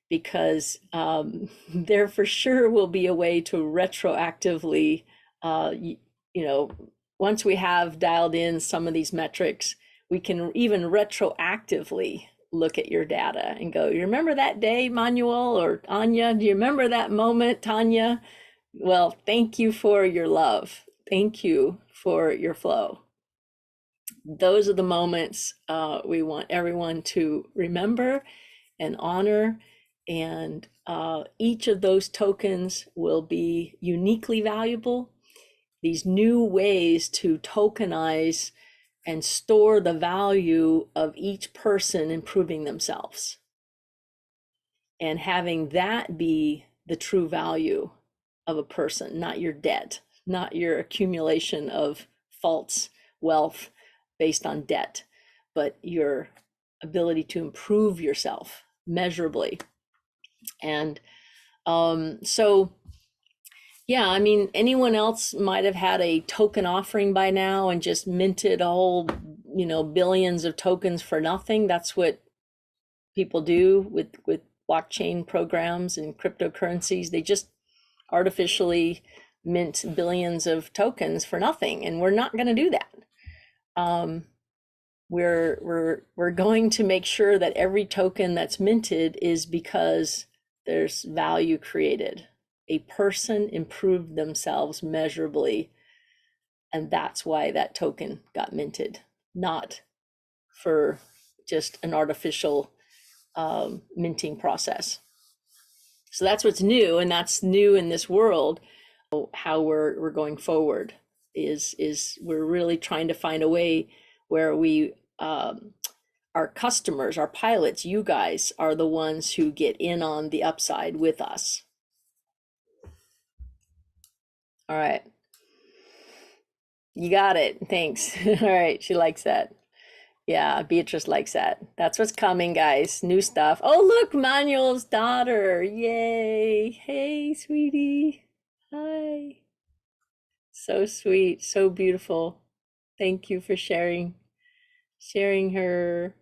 because there for sure will be a way to retroactively, you know, once we have dialed in some of these metrics, we can even retroactively look at your data and go, you remember that day, Manuel or Anya? Do you remember that moment, Tanya? Well, thank you for your love. Thank you for your flow. Those are the moments we want everyone to remember and honor. And each of those tokens will be uniquely valuable. These new ways to tokenize and store the value of each person improving themselves, and having that be the true value of a person, not your debt, not your accumulation of false wealth based on debt, but your ability to improve yourself measurably. And so yeah, I mean, anyone else might have had a token offering by now and just minted a whole, you know, billions of tokens for nothing. That's what people do with blockchain programs and cryptocurrencies. They just artificially mint billions of tokens for nothing, and we're not going to do that. We're going to make sure that every token that's minted is because there's value created. A person improved themselves measurably, and that's why that token got minted, not for just an artificial minting process. So that's what's new, and that's new in this world. How we're going forward is we're really trying to find a way where we our customers, our pilots, you guys are the ones who get in on the upside with us. All right. You got it. Thanks. All right. She likes that. Yeah, Beatrice likes that. That's what's coming, guys. New stuff. Oh, look, Manuel's daughter. Yay. Hey, sweetie. Hi. So sweet, so beautiful. Thank you for sharing her.